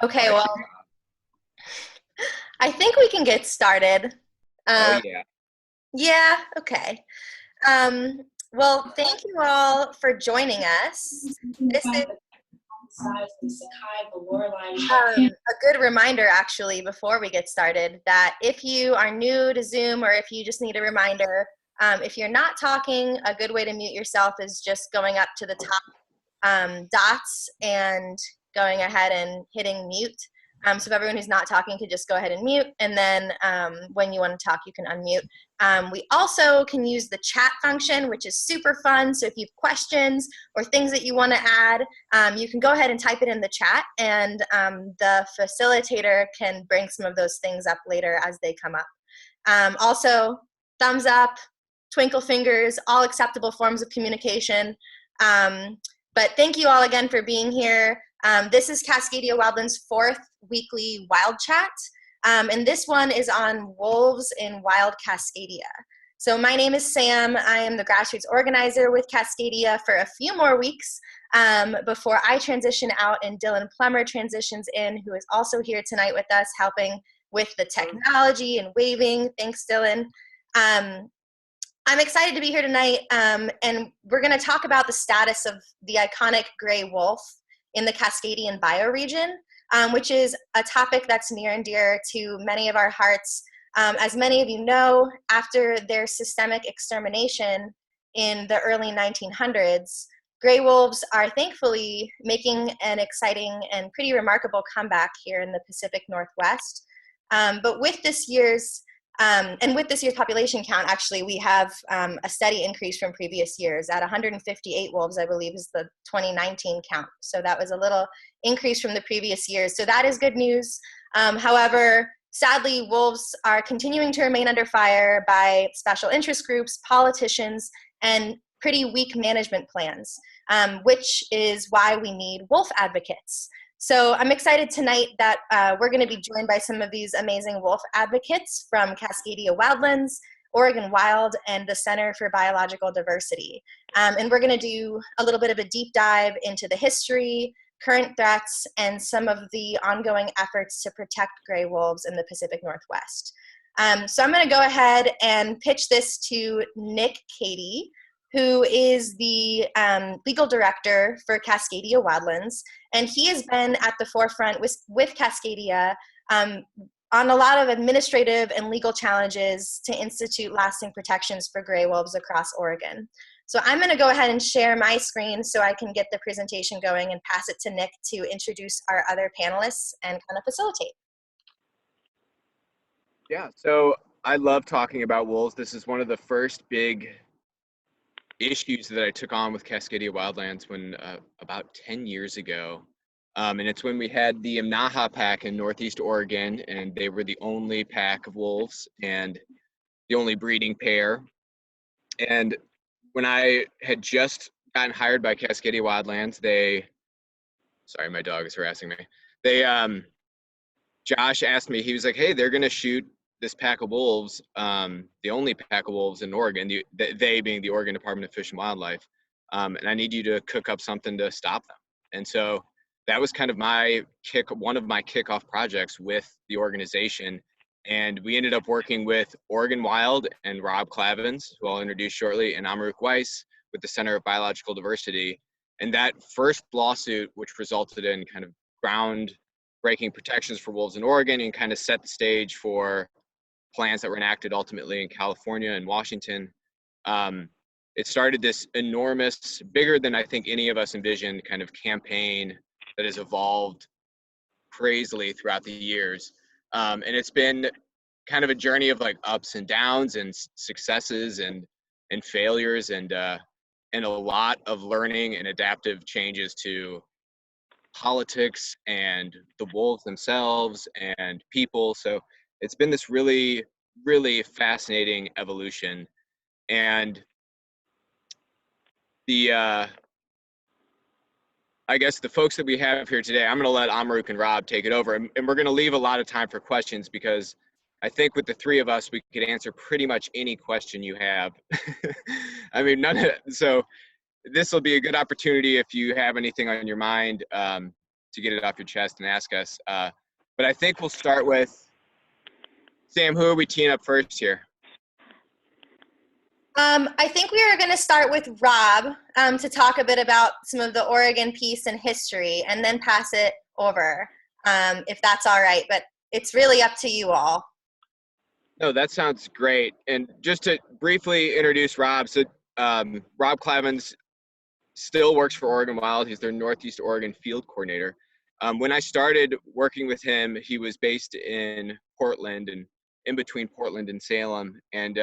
Okay, well, I think we can get started. Oh Um, yeah. yeah, okay. Um, well, thank you all for joining us. This is a good reminder, actually, before we get started, that if you are new to Zoom or if you just need a reminder, if you're not talking, a good way to mute yourself is just going up to the top dots and going ahead and hitting mute. So if everyone who's not talking could just go ahead and mute, and then when you want to talk, you can unmute. We also can use the chat function, which is super fun. So if you have questions or things that you want to add, you can go ahead and type it in the chat, and the facilitator can bring some of those things up later as they come up. Also, thumbs up, twinkle fingers, all acceptable forms of communication. But thank you all again for being here. This is Cascadia Wildlands' fourth weekly Wildchat, and this one is on wolves in wild Cascadia. So my name is Sam. I am the grassroots organizer with Cascadia for a few more weeks before I transition out and Dylan Plummer transitions in, who is also here tonight with us, helping with the technology and waving. Thanks, Dylan. I'm excited to be here tonight, and we're going to talk about the status of the iconic gray wolf in the Cascadian bioregion, which is a topic that's near and dear to many of our hearts. As many of you know, after their systemic extermination in the early 1900s, gray wolves are thankfully making an exciting and pretty remarkable comeback here in the Pacific Northwest. But with this year's and with this year's population count, actually, we have a steady increase from previous years. At 158 wolves, I believe, is the 2019 count. So that was a little increase from the previous years. So that is good news. However, sadly, wolves are continuing to remain under fire by special interest groups, politicians, and pretty weak management plans, which is why we need wolf advocates. So I'm excited tonight that we're going to be joined by some of these amazing wolf advocates from Cascadia Wildlands, Oregon Wild, and the Center for Biological Diversity. And we're going to do a little bit of a deep dive into the history, current threats, and some of the ongoing efforts to protect gray wolves in the Pacific Northwest. So I'm going to go ahead and pitch this to Nick Cady, who is the legal director for Cascadia Wildlands. And he has been at the forefront with Cascadia on a lot of administrative and legal challenges to institute lasting protections for gray wolves across Oregon. So I'm going to go ahead and share my screen so I can get the presentation going and pass it to Nick to introduce our other panelists and kind of facilitate. Yeah, so I love talking about wolves. This is one of the first big issues that I took on with Cascadia Wildlands when about 10 years ago. And it's when we had the Imnaha pack in Northeast Oregon, and they were the only pack of wolves and the only breeding pair. And when I had just gotten hired by Cascadia Wildlands, sorry, my dog is harassing me. Josh asked me, he was like, hey, they're going to shoot this pack of wolves, the only pack of wolves in Oregon, they being the Oregon Department of Fish and Wildlife, and I need you to cook up something to stop them. And so that was kind of one of my kickoff projects with the organization. And we ended up working with Oregon Wild and Rob Clavins, who I'll introduce shortly, and Amaruk Weiss with the Center of Biological Diversity. And that first lawsuit, which resulted in kind of groundbreaking protections for wolves in Oregon and kind of set the stage for plans that were enacted ultimately in California and Washington. It started this enormous, bigger than I think any of us envisioned, kind of campaign that has evolved crazily throughout the years. And it's been kind of a journey of like ups and downs and successes and failures and a lot of learning and adaptive changes to politics and the wolves themselves and people. So it's been this really, really fascinating evolution. And I guess the folks that we have here today, I'm going to let Amaruk and Rob take it over. And we're going to leave a lot of time for questions because I think with the three of us, we could answer pretty much any question you have. I mean, so this will be a good opportunity if you have anything on your mind. to get it off your chest and ask us. But I think we'll start with Sam. Who are we teeing up first here? I think we are going to start with Rob to talk a bit about some of the Oregon piece and history, and then pass it over, if that's all right. But it's really up to you all. No, that sounds great. And just to briefly introduce Rob, so Rob Clavins still works for Oregon Wild. He's their Northeast Oregon field coordinator. When I started working with him, he was based in Portland and in between Portland and Salem. And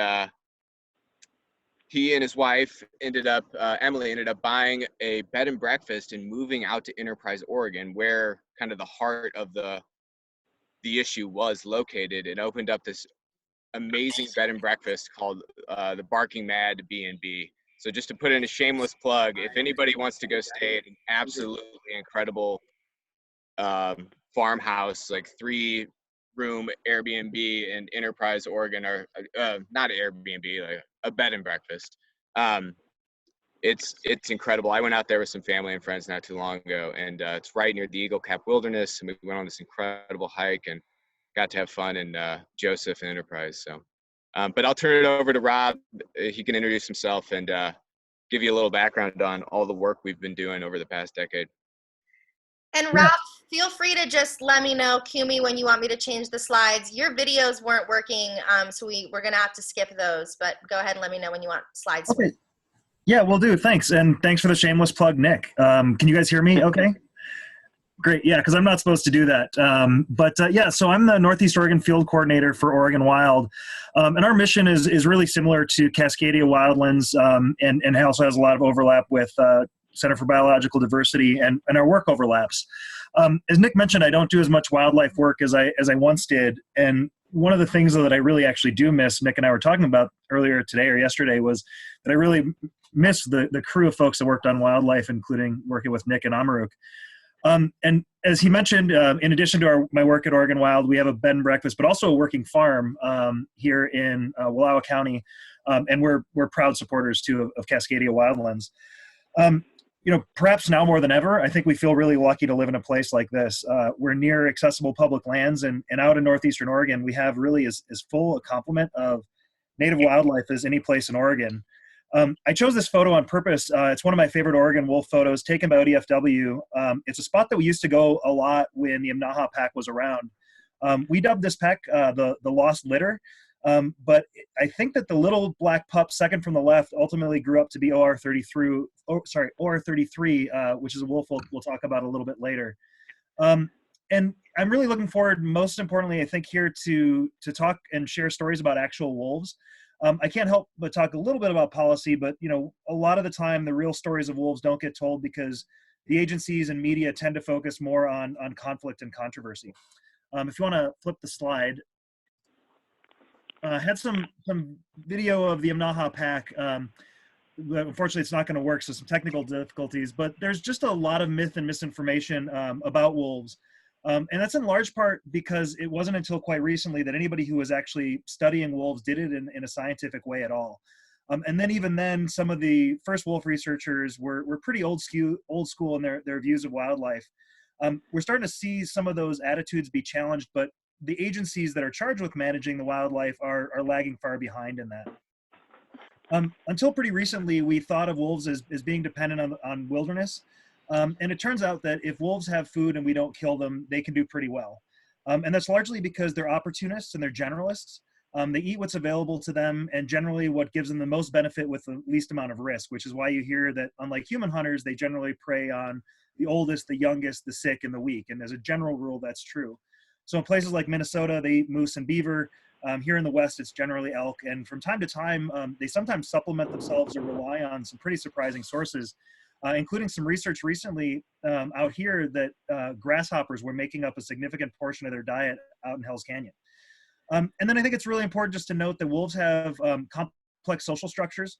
he and his wife Emily ended up buying a bed and breakfast and moving out to Enterprise, Oregon, where kind of the heart of the issue was located, and opened up this amazing bed and breakfast called the Barking Mad B&B. So just to put in a shameless plug, if anybody wants to go stay at an absolutely incredible farmhouse, like 3-room Airbnb in Enterprise, Oregon, or not Airbnb, like a bed and breakfast. It's incredible. I went out there with some family and friends not too long ago, and it's right near the Eagle Cap Wilderness, and we went on this incredible hike and got to have fun in Joseph and Enterprise. So, but I'll turn it over to Rob. He can introduce himself and give you a little background on all the work we've been doing over the past decade. And Rob, feel free to just let me know, cue me when you want me to change the slides. Your videos weren't working, so we're going to have to skip those, but go ahead and let me know when you want slides. Okay. Yeah, we'll do. Thanks. And thanks for the shameless plug, Nick. Can you guys hear me okay? Great. Yeah, because I'm not supposed to do that. Yeah, so I'm the Northeast Oregon field coordinator for Oregon Wild. And our mission is really similar to Cascadia Wildlands, and also has a lot of overlap with Center for Biological Diversity, and our work overlaps. As Nick mentioned, I don't do as much wildlife work as I once did. And one of the things that I really actually do miss, Nick and I were talking about earlier today or yesterday, was that I really miss the crew of folks that worked on wildlife, including working with Nick and Amaruk. And as he mentioned, in addition to my work at Oregon Wild, we have a bed and breakfast, but also a working farm here in Wallowa County, and we're proud supporters too of Cascadia Wildlands. Perhaps now more than ever, I think we feel really lucky to live in a place like this. We're near accessible public lands, and out in northeastern Oregon, we have really as full a complement of native wildlife as any place in Oregon. I chose this photo on purpose. It's one of my favorite Oregon wolf photos taken by ODFW. It's a spot that we used to go a lot when the Imnaha pack was around. We dubbed this pack the Lost Litter, but I think that the little black pup second from the left ultimately grew up to be OR33, which is a wolf we'll talk about a little bit later. And I'm really looking forward, most importantly, I think, here to talk and share stories about actual wolves. I can't help but talk a little bit about policy, but a lot of the time the real stories of wolves don't get told because the agencies and media tend to focus more on conflict and controversy. If you want to flip the slide, had some video of the Imnaha pack. Unfortunately, it's not going to work, so some technical difficulties, but there's just a lot of myth and misinformation about wolves. And that's in large part because it wasn't until quite recently that anybody who was actually studying wolves did it in a scientific way at all. And then even then, some of the first wolf researchers were pretty old school in their views of wildlife. We're starting to see some of those attitudes be challenged, but the agencies that are charged with managing the wildlife are lagging far behind in that. Until pretty recently, we thought of wolves as being dependent on wilderness. And it turns out that if wolves have food and we don't kill them, they can do pretty well. And that's largely because they're opportunists and they're generalists. They eat what's available to them and generally what gives them the most benefit with the least amount of risk, which is why you hear that unlike human hunters, they generally prey on the oldest, the youngest, the sick, and the weak. And as a general rule, that's true. So in places like Minnesota, they eat moose and beaver. Here in the West, it's generally elk. And from time to time, they sometimes supplement themselves or rely on some pretty surprising sources, including some research recently out here that grasshoppers were making up a significant portion of their diet out in Hell's Canyon. And then I think it's really important just to note that wolves have complex social structures.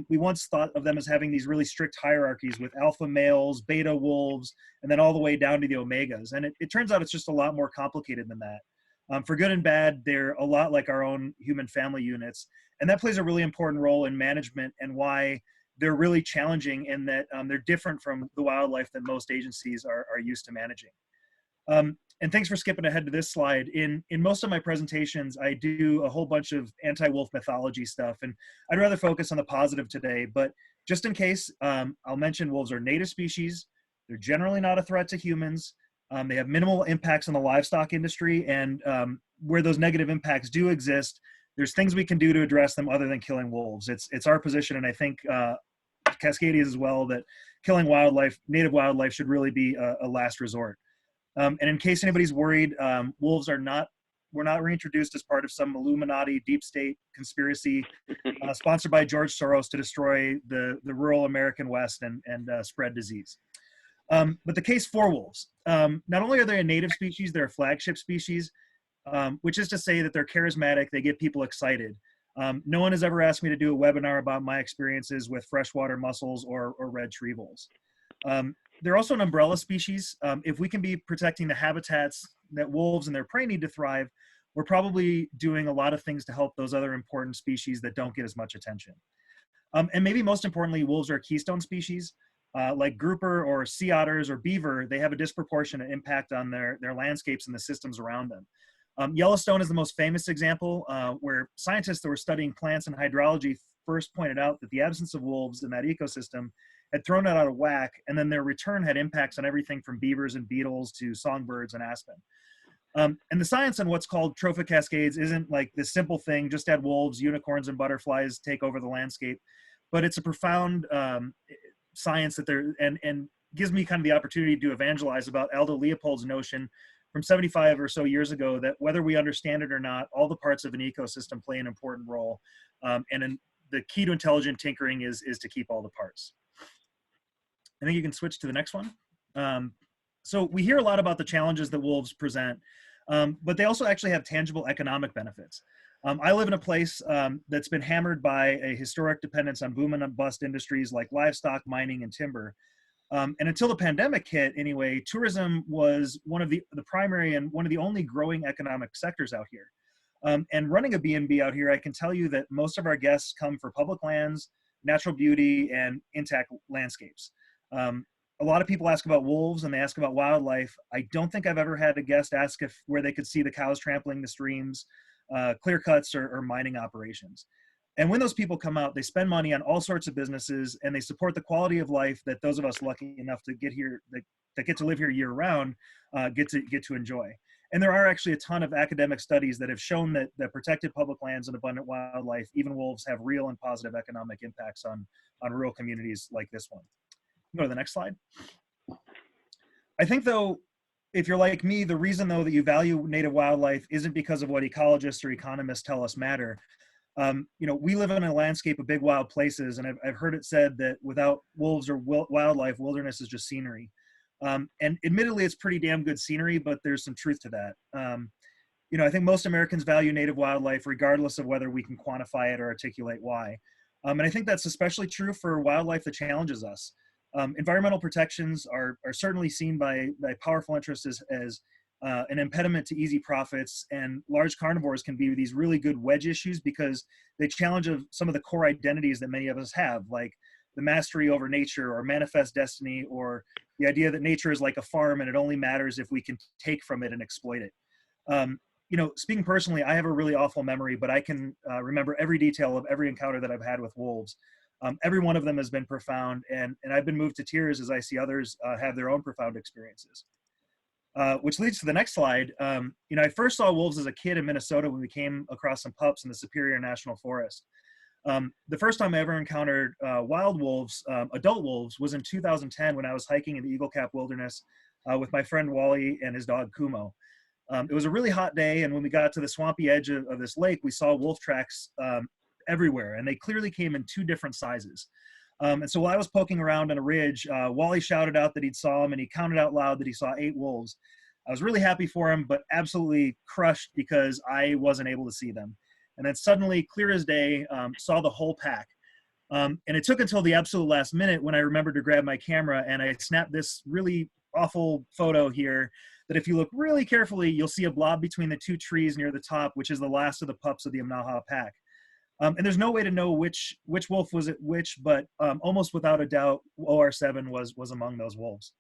We once thought of them as having these really strict hierarchies with alpha males, beta wolves, and then all the way down to the omegas. And it turns out it's just a lot more complicated than that. For good and bad, they're a lot like our own human family units. And that plays a really important role in management and why they're really challenging in that they're different from the wildlife that most agencies are used to managing. And thanks for skipping ahead to this slide. In most of my presentations, I do a whole bunch of anti-wolf mythology stuff, and I'd rather focus on the positive today. But just in case, I'll mention wolves are native species. They're generally not a threat to humans. They have minimal impacts on the livestock industry, and where those negative impacts do exist, there's things we can do to address them other than killing wolves. It's our position, and I think Cascadia's as well, that killing wildlife, native wildlife, should really be a last resort. And in case anybody's worried, wolves were not reintroduced as part of some Illuminati deep state conspiracy sponsored by George Soros to destroy the rural American West and spread disease. But the case for wolves, not only are they a native species, they're a flagship species, which is to say that they're charismatic, they get people excited. No one has ever asked me to do a webinar about my experiences with freshwater mussels or red tree voles. They're also an umbrella species. If we can be protecting the habitats that wolves and their prey need to thrive, we're probably doing a lot of things to help those other important species that don't get as much attention. And maybe most importantly, wolves are a keystone species. Like grouper or sea otters or beaver, they have a disproportionate impact on their landscapes and the systems around them. Yellowstone is the most famous example where scientists that were studying plants and hydrology first pointed out that the absence of wolves in that ecosystem had thrown it out of whack, and then their return had impacts on everything from beavers and beetles to songbirds and aspen. And the science on what's called trophic cascades isn't like this simple thing, just add wolves, unicorns, and butterflies take over the landscape, but it's a profound science that and gives me kind of the opportunity to evangelize about Aldo Leopold's notion from 75 or so years ago that whether we understand it or not, all the parts of an ecosystem play an important role. The key to intelligent tinkering is to keep all the parts. I think you can switch to the next one. So we hear a lot about the challenges that wolves present, but they also actually have tangible economic benefits. I live in a place that's been hammered by a historic dependence on boom and bust industries like livestock, mining, and timber. And until the pandemic hit, anyway, tourism was one of the primary and one of the only growing economic sectors out here. And running a B&B out here, I can tell you that most of our guests come for public lands, natural beauty, and intact landscapes. A lot of people ask about wolves and they ask about wildlife. I don't think I've ever had a guest ask where they could see the cows trampling the streams, clear cuts, or mining operations. And when those people come out, they spend money on all sorts of businesses and they support the quality of life that those of us lucky enough to get here, that get to live here year round, get to enjoy. And there are actually a ton of academic studies that have shown that protected public lands and abundant wildlife, even wolves, have real and positive economic impacts on rural communities like this one. Go to the next slide. I think, though, if you're like me, the reason, though, that you value native wildlife isn't because of what ecologists or economists tell us matter. We live in a landscape of big wild places, and I've heard it said that without wolves or wildlife, wilderness is just scenery. And admittedly, it's pretty damn good scenery, but there's some truth to that. I think most Americans value native wildlife regardless of whether we can quantify it or articulate why. And I think that's especially true for wildlife that challenges us. Environmental protections are certainly seen by powerful interests as an impediment to easy profits, and large carnivores can be these really good wedge issues because they challenge some of the core identities that many of us have, like the mastery over nature or manifest destiny, or the idea that nature is like a farm and it only matters if we can take from it and exploit it. Speaking personally, I have a really awful memory, but I can remember every detail of every encounter that I've had with wolves. Every one of them has been profound, and I've been moved to tears as I see others have their own profound experiences. Which leads to the next slide. I first saw wolves as a kid in Minnesota when we came across some pups in the Superior National Forest. The first time I ever encountered wild wolves, adult wolves, was in 2010 when I was hiking in the Eagle Cap Wilderness with my friend Wally and his dog Kumo. It was a really hot day, and when we got to the swampy edge of this lake, we saw wolf tracks everywhere, and they clearly came in two different sizes. And so while I was poking around on a ridge, Wally shouted out that he'd saw them, and he counted out loud that he saw 8 wolves. I was really happy for him, but absolutely crushed because I wasn't able to see them. And then suddenly, clear as day, saw the whole pack. And it took until the absolute last minute when I remembered to grab my camera, and I snapped this really awful photo here that if you look really carefully, you'll see a blob between the 2 trees near the top, which is the last of the pups of the Amnaha pack. And there's no way to know which wolf was it which, but almost without a doubt, OR7 was among those wolves.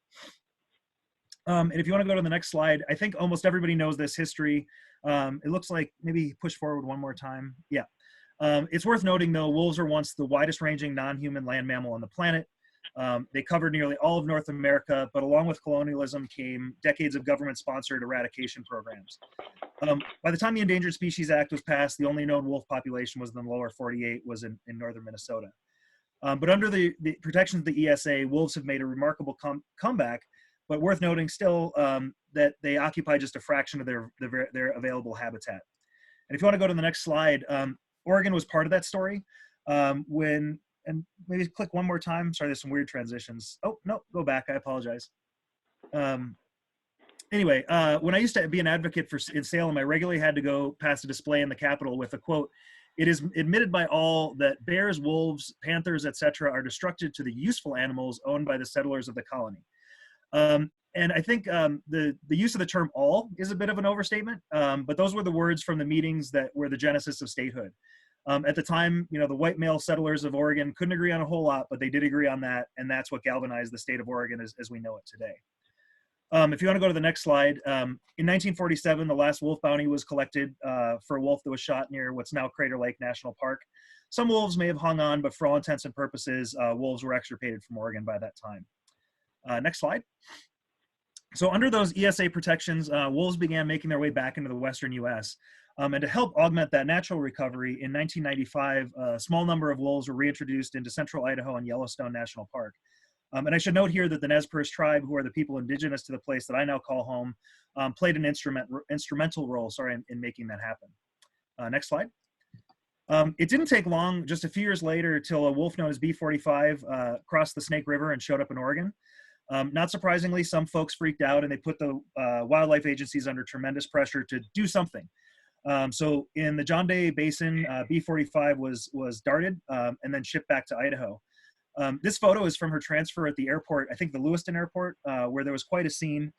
And if you want to go to the next slide, I think almost everybody knows this history. It looks like, maybe push forward one more time. Yeah. It's worth noting, though, wolves were once the widest ranging non-human land mammal on the planet. They covered nearly all of North America, but along with colonialism came decades of government-sponsored eradication programs. By the time the Endangered Species Act was passed, the only known wolf population was in the lower 48, was in northern Minnesota. But under the protections of the ESA, wolves have made a remarkable comeback, but worth noting still that they occupy just a fraction of their available habitat. And if you want to go to the next slide, Oregon was part of that story and maybe click one more time. Sorry, there's some weird transitions. Oh, no, go back. I apologize. Anyway, when I used to be an advocate in Salem, I regularly had to go past a display in the Capitol with a quote, "It is admitted by all that bears, wolves, panthers, etc. are destructive to the useful animals owned by the settlers of the colony." And I think the use of the term all is a bit of an overstatement, but those were the words from the meetings that were the genesis of statehood. At the time, the white male settlers of Oregon couldn't agree on a whole lot, but they did agree on that, and that's what galvanized the state of Oregon as we know it today. If you want to go to the next slide, in 1947, the last wolf bounty was collected for a wolf that was shot near what's now Crater Lake National Park. Some wolves may have hung on, but for all intents and purposes, wolves were extirpated from Oregon by that time. Next slide. So under those ESA protections, wolves began making their way back into the western US. And to help augment that natural recovery, in 1995, a small number of wolves were reintroduced into central Idaho and Yellowstone National Park. And I should note here that the Nez Perce tribe, who are the people indigenous to the place that I now call home, played an instrumental role, in making that happen. Next slide. It didn't take long, just a few years later, till a wolf known as B45 crossed the Snake River and showed up in Oregon. Not surprisingly, some folks freaked out and they put the wildlife agencies under tremendous pressure to do something. So in the John Day Basin, B45 was darted and then shipped back to Idaho. This photo is from her transfer at the airport, I think the Lewiston airport, where there was quite a scene.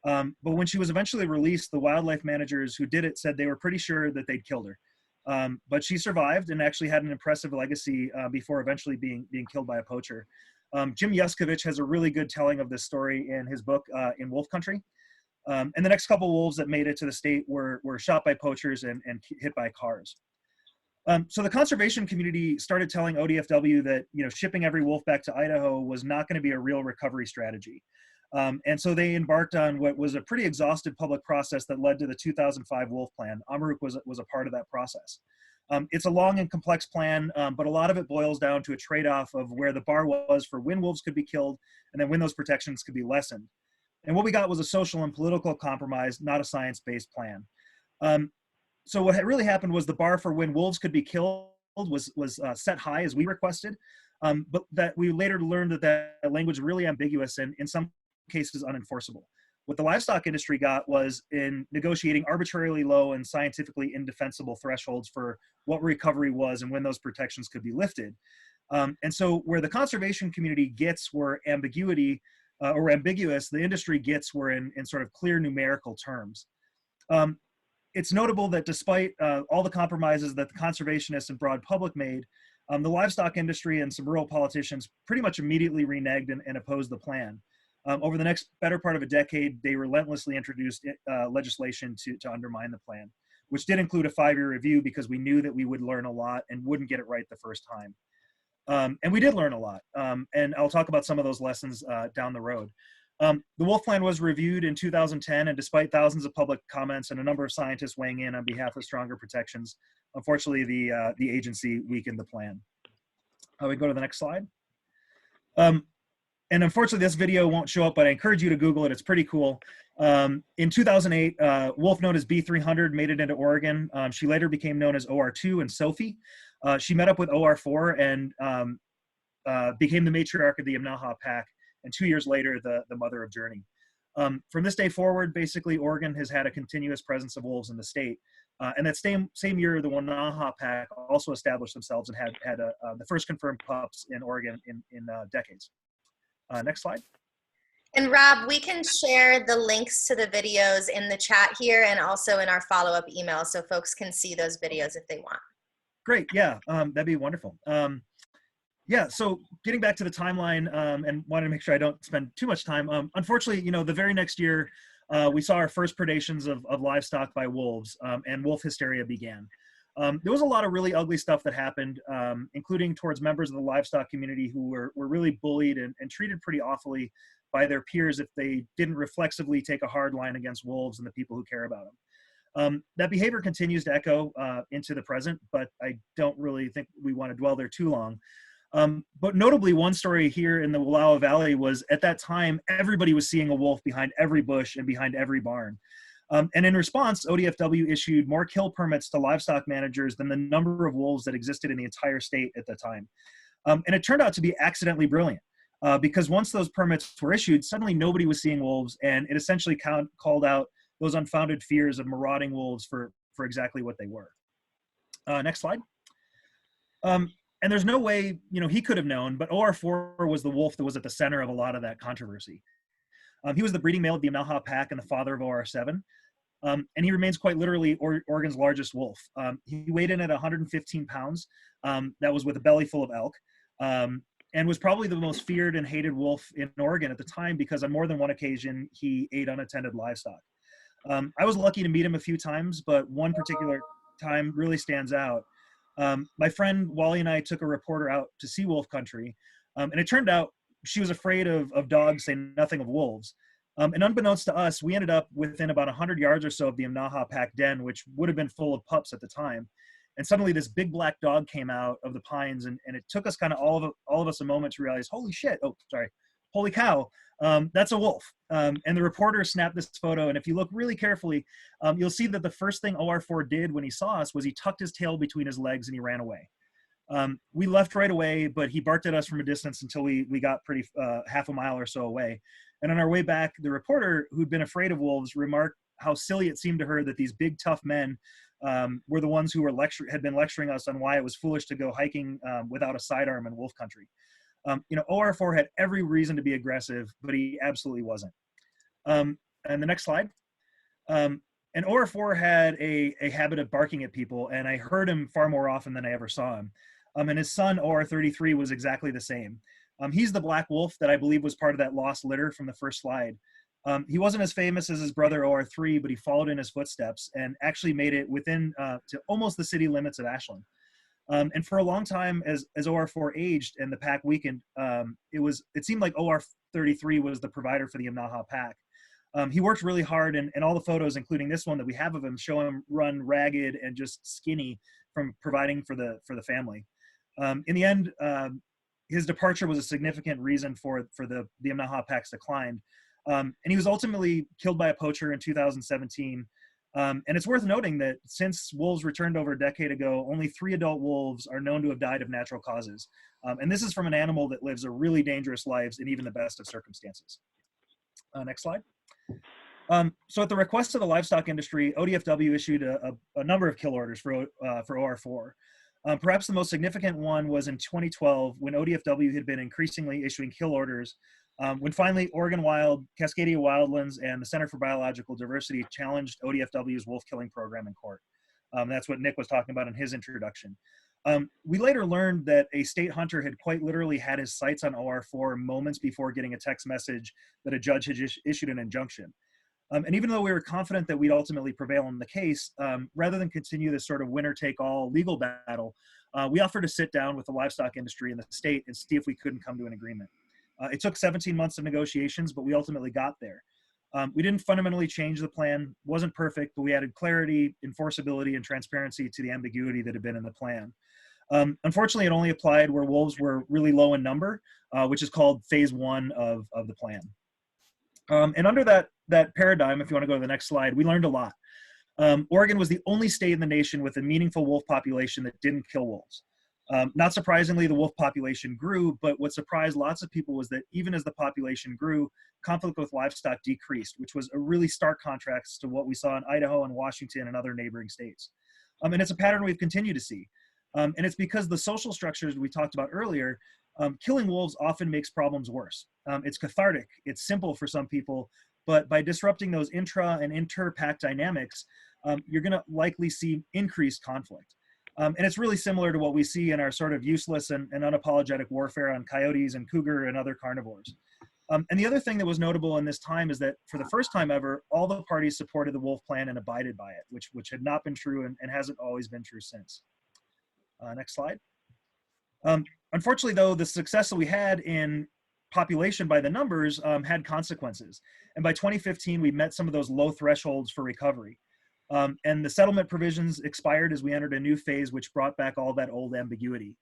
But when she was eventually released, the wildlife managers who did it said they were pretty sure that they'd killed her. But she survived and actually had an impressive legacy before eventually being killed by a poacher. Jim Yuskovich has a really good telling of this story in his book, In Wolf Country. And the next couple wolves that made it to the state were shot by poachers and hit by cars. So the conservation community started telling ODFW that shipping every wolf back to Idaho was not going to be a real recovery strategy. And so they embarked on what was a pretty exhaustive public process that led to the 2005 Wolf Plan. Amaruk was a part of that process. It's a long and complex plan, but a lot of it boils down to a trade-off of where the bar was for when wolves could be killed and then when those protections could be lessened. And what we got was a social and political compromise, not a science-based plan. So what had really happened was the bar for when wolves could be killed was set high as we requested, but that we later learned that language was really ambiguous and in some cases unenforceable. What the livestock industry got was in negotiating arbitrarily low and scientifically indefensible thresholds for what recovery was and when those protections could be lifted. And so where the conservation community gets where ambiguity or ambiguous, the industry gets were in sort of clear numerical terms. It's notable that despite all the compromises that the conservationists and broad public made, the livestock industry and some rural politicians pretty much immediately reneged and opposed the plan. Over the next better part of a decade, they relentlessly introduced legislation to undermine the plan, which did include a 5-year review because we knew that we would learn a lot and wouldn't get it right the first time. And we did learn a lot. And I'll talk about some of those lessons down the road. The Wolf Plan was reviewed in 2010, and despite thousands of public comments and a number of scientists weighing in on behalf of stronger protections, unfortunately, the agency weakened the plan. We go to the next slide. And unfortunately, this video won't show up, but I encourage you to Google it. It's pretty cool. In 2008, wolf known as B300 made it into Oregon. She later became known as OR2 and Sophie. She met up with OR4 and became the matriarch of the Amnaha pack, and 2 years later, the mother of Journey. From this day forward, basically, Oregon has had a continuous presence of wolves in the state. And that same year, the Wanaha pack also established themselves and had the first confirmed pups in Oregon in decades. Next slide. And Rob, we can share the links to the videos in the chat here and also in our follow-up email so folks can see those videos if they want. Great. Yeah, that'd be wonderful. Yeah, so getting back to the timeline, and wanted to make sure I don't spend too much time. Unfortunately, the very next year, we saw our first predations of livestock by wolves, and wolf hysteria began. There was a lot of really ugly stuff that happened, including towards members of the livestock community who were really bullied and treated pretty awfully by their peers if they didn't reflexively take a hard line against wolves and the people who care about them. That behavior continues to echo into the present, but I don't really think we want to dwell there too long. But notably, one story here in the Wallowa Valley was at that time, everybody was seeing a wolf behind every bush and behind every barn. And in response, ODFW issued more kill permits to livestock managers than the number of wolves that existed in the entire state at the time. And it turned out to be accidentally brilliant. Because once those permits were issued, suddenly nobody was seeing wolves, and it essentially called out those unfounded fears of marauding wolves for exactly what they were. Next slide. And there's no way, he could have known, but OR4 was the wolf that was at the center of a lot of that controversy. He was the breeding male of the Amnalha pack and the father of OR7. And he remains quite literally Oregon's largest wolf. He weighed in at 115 pounds. That was with a belly full of elk. And was probably the most feared and hated wolf in Oregon at the time because on more than one occasion, he ate unattended livestock. I was lucky to meet him a few times, but one particular time really stands out. My friend Wally and I took a reporter out to see wolf country, and it turned out she was afraid of dogs, say nothing of wolves. And unbeknownst to us, we ended up within about 100 yards or so of the Amnalha pack den, which would have been full of pups at the time. And suddenly this big black dog came out of the pines, and it took us kind of all of us a moment to realize, holy shit, holy cow, that's a wolf. And the reporter snapped this photo, and if you look really carefully, you'll see that the first thing OR4 did when he saw us was he tucked his tail between his legs and he ran away. We left right away, but he barked at us from a distance until we got pretty half a mile or so away. And on our way back, the reporter, who'd been afraid of wolves, remarked how silly it seemed to her that these big, tough men were the ones who had been lecturing us on why it was foolish to go hiking without a sidearm in wolf country. OR4 had every reason to be aggressive, but he absolutely wasn't. And the next slide. And OR4 had a habit of barking at people, and I heard him far more often than I ever saw him. And his son, OR33, was exactly the same. He's the black wolf that I believe was part of that lost litter from the first slide. He wasn't as famous as his brother OR3, but he followed in his footsteps and actually made it within to almost the city limits of Ashland. And for a long time, as OR4 aged and the pack weakened, it seemed like OR33 was the provider for the Amnalha pack. He worked really hard, and all the photos, including this one that we have of him, show him run ragged and just skinny from providing for the family. In the end, his departure was a significant reason for the Amnalha pack's decline. And he was ultimately killed by a poacher in 2017. And it's worth noting that since wolves returned over a decade ago, only 3 adult wolves are known to have died of natural causes. And this is from an animal that lives a really dangerous lives in even the best of circumstances. Next slide. So at the request of the livestock industry, ODFW issued a number of kill orders for OR4. Perhaps the most significant one was in 2012 when ODFW had been increasingly issuing kill orders when finally Oregon Wild, Cascadia Wildlands, and the Center for Biological Diversity challenged ODFW's wolf killing program in court. That's what Nick was talking about in his introduction. We later learned that a state hunter had quite literally had his sights on OR4 moments before getting a text message that a judge had issued an injunction. And even though we were confident that we'd ultimately prevail in the case, rather than continue this sort of winner-take-all legal battle, we offered to sit down with the livestock industry in the state and see if we couldn't come to an agreement. It took 17 months of negotiations, but we ultimately got there. We didn't fundamentally change the plan, wasn't perfect, but we added clarity, enforceability, and transparency to the ambiguity that had been in the plan. Unfortunately, it only applied where wolves were really low in number, which is called phase 1 of the plan. And under that paradigm, if you want to go to the next slide, we learned a lot. Oregon was the only state in the nation with a meaningful wolf population that didn't kill wolves. Not surprisingly, the wolf population grew, but what surprised lots of people was that even as the population grew, conflict with livestock decreased, which was a really stark contrast to what we saw in Idaho and Washington and other neighboring states. And it's a pattern we've continued to see. And it's because the social structures we talked about earlier, killing wolves often makes problems worse. It's cathartic, it's simple for some people, but by disrupting those intra and inter-pack dynamics, you're gonna likely see increased conflict. And it's really similar to what we see in our sort of useless and unapologetic warfare on coyotes and cougar and other carnivores. And the other thing that was notable in this time is that for the first time ever, all the parties supported the wolf plan and abided by it, which had not been true and hasn't always been true since. Next slide. Unfortunately, though, the success that we had in population by the numbers had consequences. And by 2015, we met some of those low thresholds for recovery. And the settlement provisions expired as we entered a new phase, which brought back all that old ambiguity.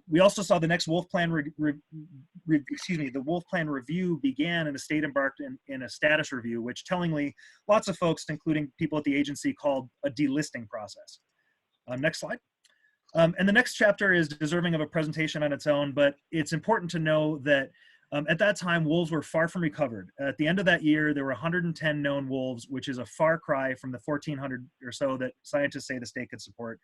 We also saw the next wolf plan, the wolf plan review began, and the state embarked in a status review, which tellingly, lots of folks, including people at the agency, called a delisting process. Next slide. And the next chapter is deserving of a presentation on its own, but it's important to know that at that time, wolves were far from recovered. At the end of that year, there were 110 known wolves, which is a far cry from the 1,400 or so that scientists say the state could support.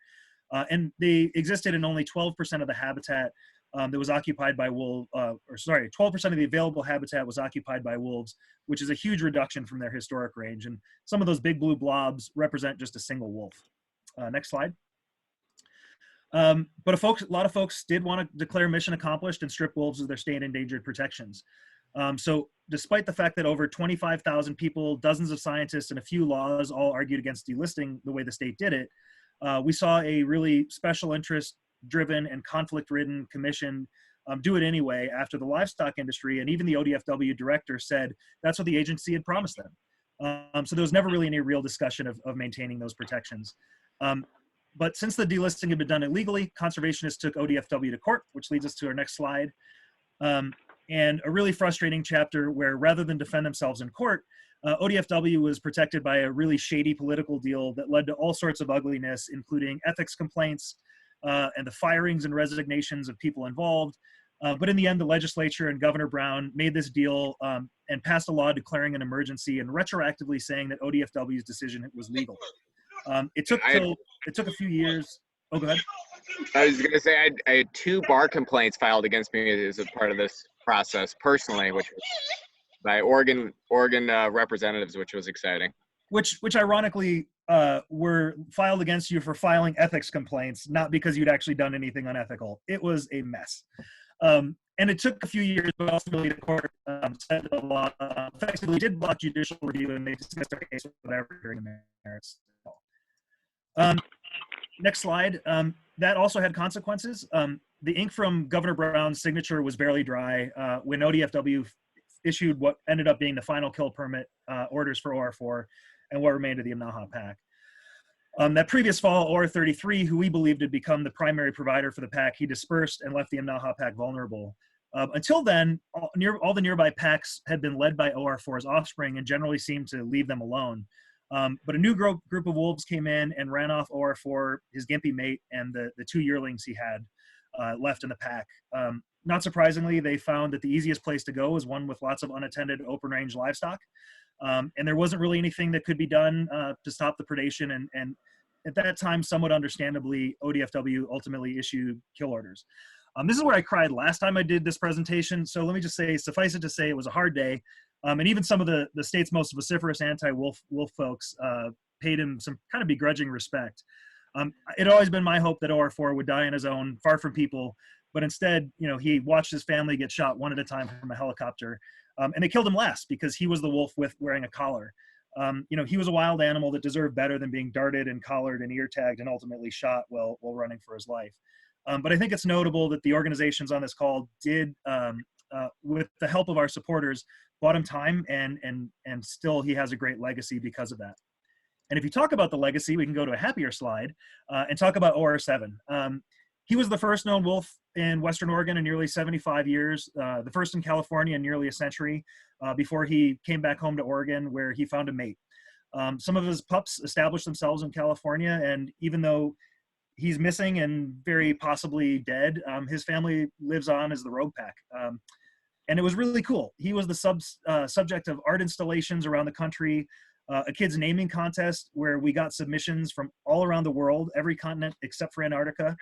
And they existed in only 12% of the habitat that was occupied by 12% of the available habitat was occupied by wolves, which is a huge reduction from their historic range. And some of those big blue blobs represent just a single wolf. Next slide. But a lot of folks did want to declare mission accomplished and strip wolves of their state endangered protections. So despite the fact that over 25,000 people, dozens of scientists, and a few laws all argued against delisting the way the state did it, we saw a really special interest driven and conflict ridden commission do it anyway after the livestock industry and even the ODFW director said that's what the agency had promised them. So there was never really any real discussion of maintaining those protections. But since the delisting had been done illegally, conservationists took ODFW to court, which leads us to our next slide. And a really frustrating chapter where rather than defend themselves in court, ODFW was protected by a really shady political deal that led to all sorts of ugliness, including ethics complaints and the firings and resignations of people involved. But in the end, the legislature and Governor Brown made this deal and passed a law declaring an emergency and retroactively saying that ODFW's decision was legal. It took a few years. Oh, go ahead. I was going to say I had 2 bar complaints filed against me as a part of this process personally, which was by Oregon representatives, which was exciting. Which ironically were filed against you for filing ethics complaints, not because you'd actually done anything unethical. It was a mess. And it took a few years, but ultimately the court said the law effectively did block judicial review, and they dismissed their case without hearing the merits. Next slide. That also had consequences. The ink from Governor Brown's signature was barely dry when ODFW issued what ended up being the final kill permit orders for OR4 and what remained of the Amnaha pack. That previous fall, OR33, who we believed had become the primary provider for the pack, he dispersed and left the Amnaha pack vulnerable. Until then, all the nearby packs had been led by OR4's offspring and generally seemed to leave them alone. But a new group of wolves came in and ran off OR4, his gimpy mate, and the 2 yearlings he had left in the pack. Not surprisingly, they found that the easiest place to go was one with lots of unattended open range livestock. And there wasn't really anything that could be done to stop the predation. And at that time, somewhat understandably, ODFW ultimately issued kill orders. This is where I cried last time I did this presentation. So let me just say, suffice it to say, it was a hard day. And even some of the state's most vociferous anti-wolf folks paid him some kind of begrudging respect. It had always been my hope that OR4 would die on his own, far from people. But instead, he watched his family get shot one at a time from a helicopter. And they killed him last because he was the wolf with wearing a collar. He was a wild animal that deserved better than being darted and collared and ear tagged and ultimately shot while running for his life. But I think it's notable that the organizations on this call did, with the help of our supporters, bought him time, and still he has a great legacy because of that. And if you talk about the legacy, we can go to a happier slide and talk about OR7. He was the first known wolf in Western Oregon in nearly 75 years, the first in California in nearly a century, before he came back home to Oregon, where he found a mate. Some of his pups established themselves in California, and even though he's missing and very possibly dead, his family lives on as the Rogue Pack. And it was really cool. He was the subject of art installations around the country, a kids naming contest where we got submissions from all around the world, every continent except for Antarctica.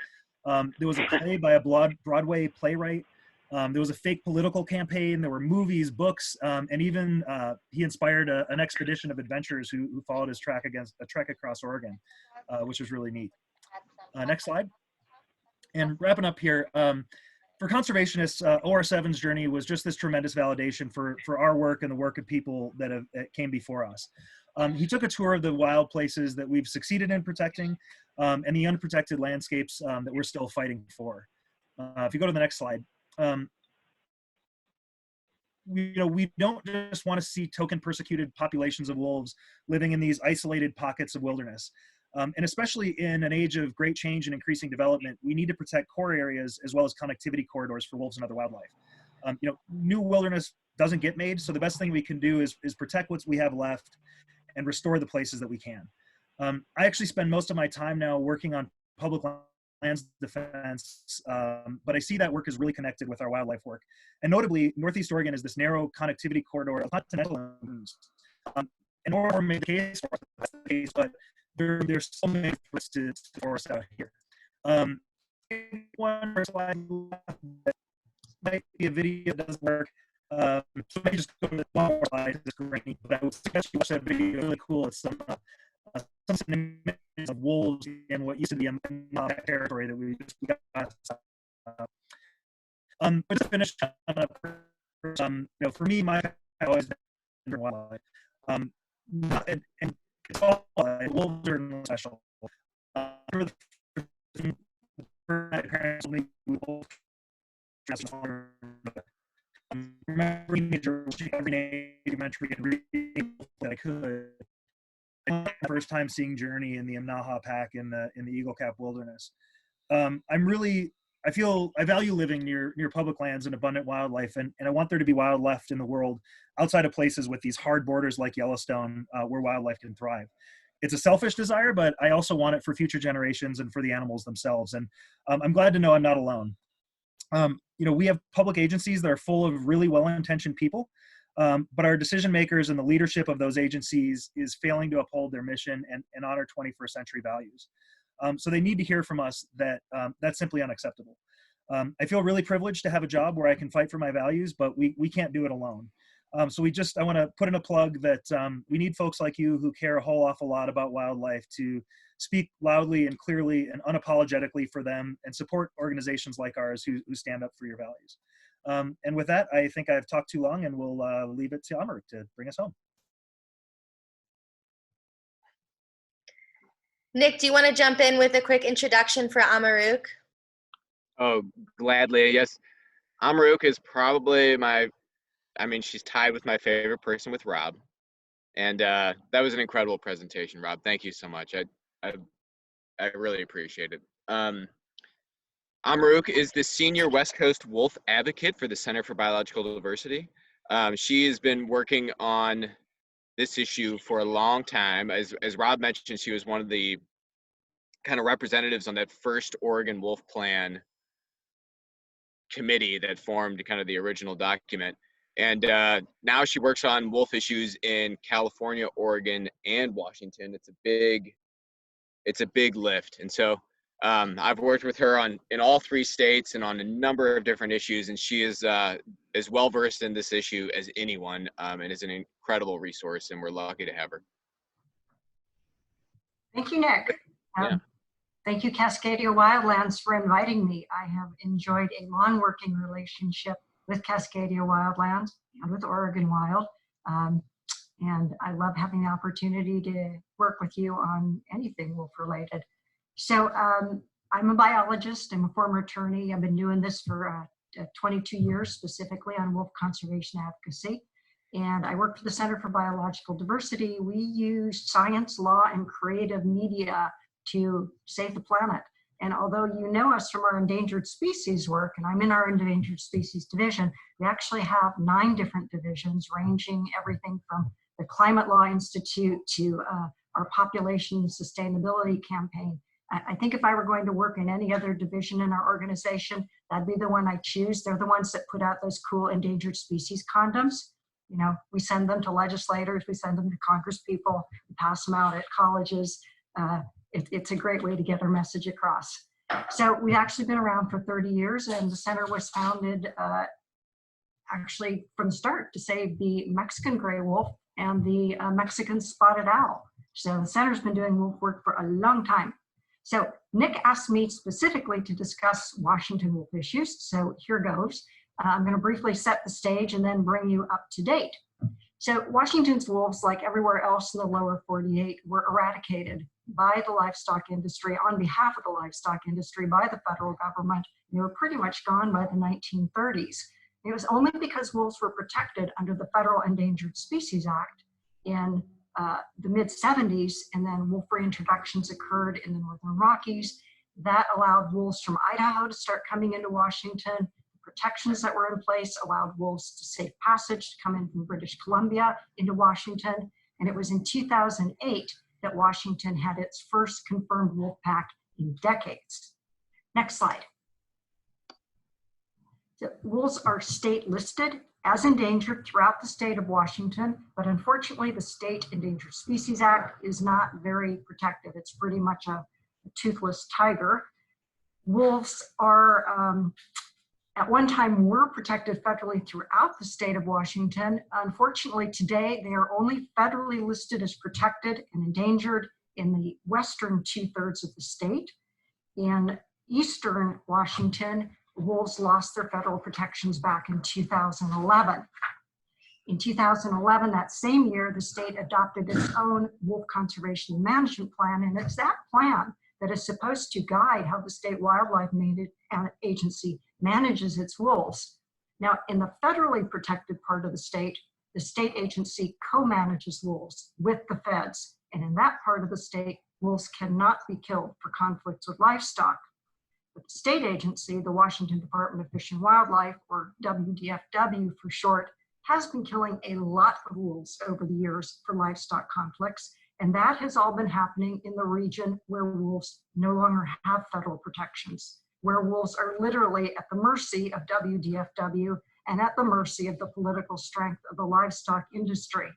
There was a play by a Broadway playwright. There was a fake political campaign. There were movies, books, and even he inspired an expedition of adventurers who followed his trek across Oregon, which was really neat. Next slide. And wrapping up here, for conservationists, OR7's journey was just this tremendous validation for our work and the work of people that came before us. He took a tour of the wild places that we've succeeded in protecting and the unprotected landscapes that we're still fighting for. If you go to the next slide. We don't just want to see token persecuted populations of wolves living in these isolated pockets of wilderness. And especially in an age of great change and increasing development, we need to protect core areas as well as connectivity corridors for wolves and other wildlife. New wilderness doesn't get made, so the best thing we can do is protect what we have left and restore the places that we can. I actually spend most of my time now working on public lands defense, but I see that work is really connected with our wildlife work. And notably, Northeast Oregon is this narrow connectivity corridor of continental and or made the case, but there's so many threats to forest out here. One slide might be a video that doesn't work. So maybe just go to one more slide. But I would suggest you watch that video. It's really cool. It's some images of wolves in what used to be a territory that we just got. But to finish, for me, my always been wildlife. And it's all wolves are special. Remembering every documentary and reading that I could. The first time seeing Journey in the Amnaha Pack in the Eagle Cap Wilderness. I value living near public lands and abundant wildlife, and I want there to be wildlife left in the world outside of places with these hard borders like Yellowstone, where wildlife can thrive. It's a selfish desire, but I also want it for future generations and for the animals themselves. And I'm glad to know I'm not alone. We have public agencies that are full of really well-intentioned people, but our decision makers and the leadership of those agencies is failing to uphold their mission and honor 21st century values. So they need to hear from us that that's simply unacceptable. I feel really privileged to have a job where I can fight for my values, but we can't do it alone. So I want to put in a plug that we need folks like you who care a whole awful lot about wildlife to speak loudly and clearly and unapologetically for them and support organizations like ours who stand up for your values. And with that, I think I've talked too long, and we'll leave it to Amar to bring us home. Nick, do you want to jump in with a quick introduction for Amaruk? Oh, gladly. Yes. Amaruk is probably she's tied with my favorite person with Rob. And that was an incredible presentation, Rob. Thank you so much. I really appreciate it. Amaruk is the senior West Coast wolf advocate for the Center for Biological Diversity. She has been working on this issue for a long time. As Rob mentioned, she was one of the kind of representatives on that first Oregon Wolf Plan committee that formed kind of the original document. And now she works on wolf issues in California, Oregon, and Washington. It's a big lift. And so I've worked with her in all 3 states and on a number of different issues, and she is as well versed in this issue as anyone, and is an incredible resource, and we're lucky to have her. Thank you, Nick. Thank you, Cascadia Wildlands, for inviting me. I have enjoyed a long working relationship with Cascadia Wildlands and with Oregon Wild. And I love having the opportunity to work with you on anything wolf related. So I'm a biologist. I'm a former attorney. I've been doing this for 22 years, specifically on wolf conservation advocacy. And I work for the Center for Biological Diversity. We use science, law, and creative media to save the planet. And although you know us from our endangered species work, and I'm in our endangered species division, we actually have 9 different divisions ranging everything from the Climate Law Institute to our population sustainability campaign. I think if I were going to work in any other division in our organization, that'd be the one I choose. They're the ones that put out those cool endangered species condoms. You know, we send them to legislators, we send them to Congress people, we pass them out at colleges. It's a great way to get our message across. So we've actually been around for 30 years, and the center was founded actually from the start to save the Mexican gray wolf and the Mexican spotted owl. So the center's been doing wolf work for a long time. So Nick asked me specifically to discuss Washington wolf issues, so here goes. I'm going to briefly set the stage and then bring you up to date. So Washington's wolves, like everywhere else in the lower 48, were eradicated by the livestock industry, on behalf of the livestock industry, by the federal government. They were pretty much gone by the 1930s. It was only because wolves were protected under the Federal Endangered Species Act in the mid-70s, and then wolf reintroductions occurred in the Northern Rockies. That allowed wolves from Idaho to start coming into Washington. Protections that were in place allowed wolves to safe passage to come in from British Columbia into Washington. And it was in 2008 that Washington had its first confirmed wolf pack in decades. Next slide. The wolves are state listed as endangered throughout the state of Washington, but unfortunately the State Endangered Species Act is not very protective. It's pretty much a toothless tiger. Wolves are, at one time, were protected federally throughout the state of Washington. Unfortunately, today, they are only federally listed as protected and endangered in the western 2/3 of the state. In eastern Washington, wolves lost their federal protections back in 2011. In 2011, that same year, the state adopted its own wolf conservation and management plan, and it's that plan that is supposed to guide how the state wildlife agency manages its wolves. Now, in the federally protected part of the state agency co-manages wolves with the feds, and in that part of the state, wolves cannot be killed for conflicts with livestock. But the state agency, the Washington Department of Fish and Wildlife, or WDFW for short, has been killing a lot of wolves over the years for livestock conflicts, and that has all been happening in the region where wolves no longer have federal protections, where wolves are literally at the mercy of WDFW and at the mercy of the political strength of the livestock industry.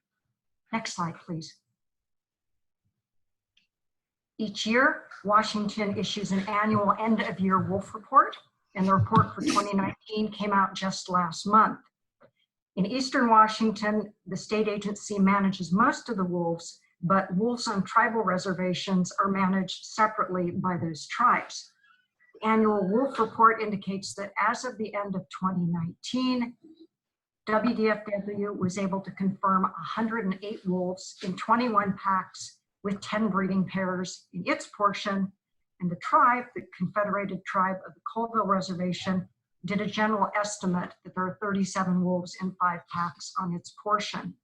Next slide, please. Each year, Washington issues an annual end-of-year wolf report, and the report for 2019 came out just last month. In Eastern Washington, the state agency manages most of the wolves, but wolves on tribal reservations are managed separately by those tribes. The annual wolf report indicates that as of the end of 2019, WDFW was able to confirm 108 wolves in 21 packs with 10 breeding pairs in its portion, and the tribe, the Confederated Tribe of the Colville Reservation, did a general estimate that there are 37 wolves in 5 packs on its portion.